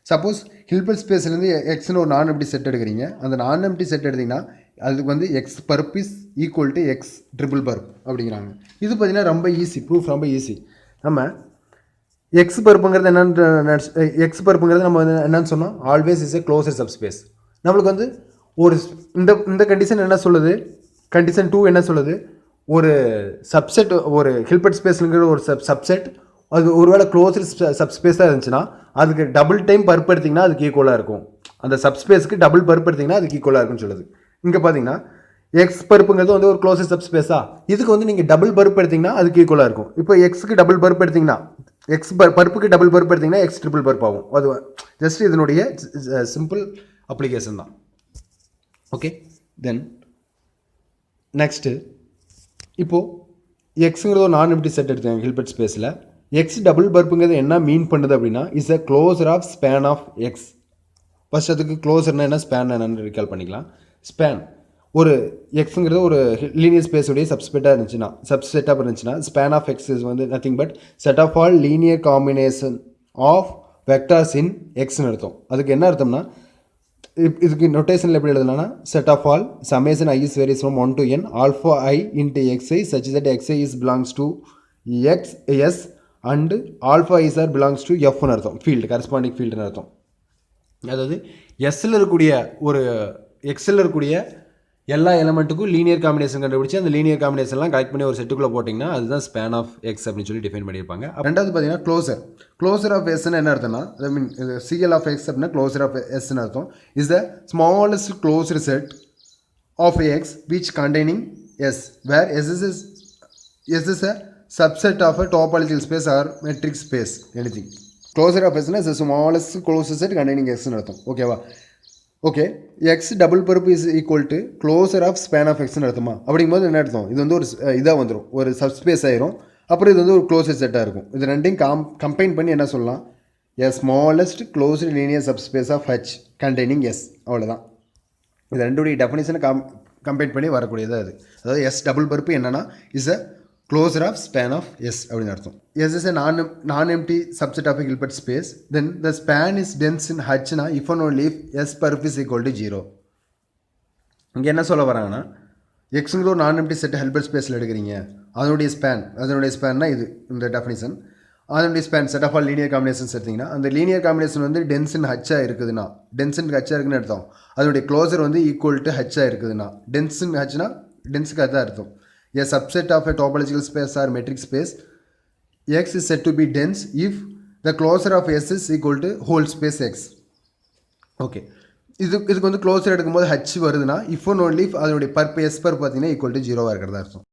சப்போஸ் ஹில்பர்ட் ஸ்பேஸ்லேருந்து எக்ஸ்னு ஒரு நான் எம்டி செட் எடுக்கிறீங்க. அந்த நான் எம்டி செட் எடுத்திங்கன்னா அதுக்கு வந்து x perp is equal to x triple perp அப்படிங்கிறாங்க. இது பார்த்திங்கன்னா ரொம்ப ஈஸி, ப்ரூஃப் ரொம்ப ஈஸி. நம்ம எக்ஸ் பருப்புங்கிறது என்னென்னு எக்ஸ் பருப்புங்கிறது நம்ம வந்து என்னென்னு சொன்னோம், always is a closure subspace. நம்மளுக்கு வந்து ஒரு இந்த கண்டிஷன் என்ன சொல்லுது, கண்டிஷன் 2 என்ன சொல்லுது, ஒரு சப்செட், ஒரு ஹில்பர்ட் ஸ்பேஸுங்கிற ஒரு சப்செட் அது ஒருவேளை க்ளோசர் சப்ஸ்பேஸாக இருந்துச்சுன்னா அதுக்கு டபுள் டைம் பருப்பு எடுத்திங்கன்னா அதுக்கு ஈக்குவலாக இருக்கும். அந்த சப்ஸ்பேஸ்க்கு டபுள் பருப்பு எடுத்திங்கன்னா அதுக்கு ஈக்குவலாக இருக்குன்னு சொல்லுது. இங்கே பார்த்தீங்கன்னா எக்ஸ் பருப்புங்கிறது வந்து ஒரு க்ளோசர் சப்ஸ்பேஸா, இதுக்கு வந்து நீங்கள் டபுள் பருப்பு எடுத்திங்கன்னா அதுக்கு ஈக்குவலாக இருக்கும். இப்போ எக்ஸுக்கு டபுள் பருப்பு எடுத்திங்கன்னா எக்ஸ் பருப்புக்கு டபுள் பருப்பு எடுத்திங்கன்னா எக்ஸ் ட்ரிபிள் பருப்பு ஆகும். அது ஜஸ்ட் இதனுடைய சிம்பிள் அப்ளிகேஷன் தான். ஓகே, தென் நெக்ஸ்ட்டு இப்போது எக்ஸுங்கிறது ஒரு நான் எம்டி செட் எடுத்தாங்க ஹில்பர்ட் ஸ்பேஸில். எக்ஸ் டபுள் பர்ப்புங்கிறது என்ன மீன் பண்ணுது அப்படின்னா is a closure of span of x. First அதுக்கு க்ளோசர்னா என்ன, ஸ்பேன் என்னன்னு ரிகால் பண்ணிக்கலாம். ஸ்பேன் ஒரு எக்ஸுங்கிறது ஒரு லீனியர் ஸ்பேஸுடைய சப்செட்டாக இருந்துச்சுன்னா ஸ்பேன் ஆஃப் எக்ஸ் இஸ் வந்து nothing but set of all linear combination of vectors in எக்ஸ்னு அர்த்தம். அதுக்கு என்ன அர்த்தம்னா, இதுக்கு நொட்டேஷனில் எப்படி எழுதலாம்னா set of all summation I is varies from 1 to n alpha i into x i such that x i is belongs to X S and alpha is are belongs to எஃப்னு அர்த்தம். ஃபீல்டு கரஸ்பாண்டிங் ஃபீல்டுன்னு அர்த்தம். அதாவது எஸ்ஸில் இருக்கக்கூடிய ஒரு எக்ஸில் இருக்கக்கூடிய எல்லா எலமெண்ட்டுக்கும் லீனியர் காம்பினேஷன் கண்டுபிடிச்சி அந்த லீனியர் காம்பினேஷன்லாம் கலெக்ட் பண்ணி ஒரு செட்டுக்குள்ளே போட்டிங்கன்னா அதுதான் ஸ்பேன் ஆஃப் எக்ஸ் அப்படின்னு சொல்லி டிஃபைன் பண்ணியிருப்பாங்க. ரெண்டாவது பார்த்தீங்கன்னா க்ளோசர் ஆஃப் எஸ்ன்னு என்ன அர்த்தம்னா, I mean CL of x அப்படின்னா க்ளோசர் ஆஃப் எஸ்ன்னு அர்த்தம். Is the smallest closure set of x which containing S where S is a subset of a topological space or metric space, anything. Closure of S is the smallest closure set containing X னு அர்த்தம். ஓகேவா, okay, x double பருப்பு is equal to closure of span of எக்ஸ்னு அர்த்தமா. அப்படிங்கும்போது என்ன அர்த்தம், இது வந்து ஒரு இதாக வந்துடும், ஒரு சப்ஸ்பேஸ் ஆயிரும். அப்புறம் இது வந்து ஒரு க்ளோசர் செட்டாக இருக்கும். இது ரெண்டையும் கம்பைன் பண்ணி என்ன சொல்லலாம், a smallest closed linear subspace of H containing S. அவ்வளோதான். இது ரெண்டுடைய டெஃபினிஷனை கம்பைன் பண்ணி வரக்கூடியது அது. அதாவது எஸ் டபுள் பருப்பு என்னென்னா is a closure of span of S அப்படின்னு அர்த்தம். S is a non empty subset of Hilbert space. Then the span is dense in ஹச்னா if and only if S perp is equal to 0. இங்கே என்ன சொல்ல வராங்கன்னா, எக்ஸுங்கிற ஒரு non empty set Hilbert ஸ்பேஸில் எடுக்கிறீங்க, அதனுடைய ஸ்பேன்னா இது இந்த டெஃபினிஷன். அதனுடைய span set of all linear combinations எடுத்திங்கன்னா அந்த லீனியர் காம்பினேஷன் வந்து டென்ஸ் இன் ஹச்சாக இருக்குதுன்னா, டென்ஸ் இன் ஹச்சாக இருக்குன்னு அர்த்தம். அதனுடைய க்ளோசர் வந்து ஈக்குவல் டு ஹச்சாக இருக்குதுன்னா, டென்ஸ் இன் ஹச்னா டென்ஸுக்கு அதுதான் அர்த்தம். A subset of a topological space or metric space X is said to be dense if the closure of S is equal to whole space X. Okay, இதுக்கு வந்து closer எடுக்கும்போது H வருதுன்னா if and only if அதனுடைய பர்ப் S பர்ப் பார்த்தீங்கன்னா equal to 0 இருக்கிறதா அர்த்தம்.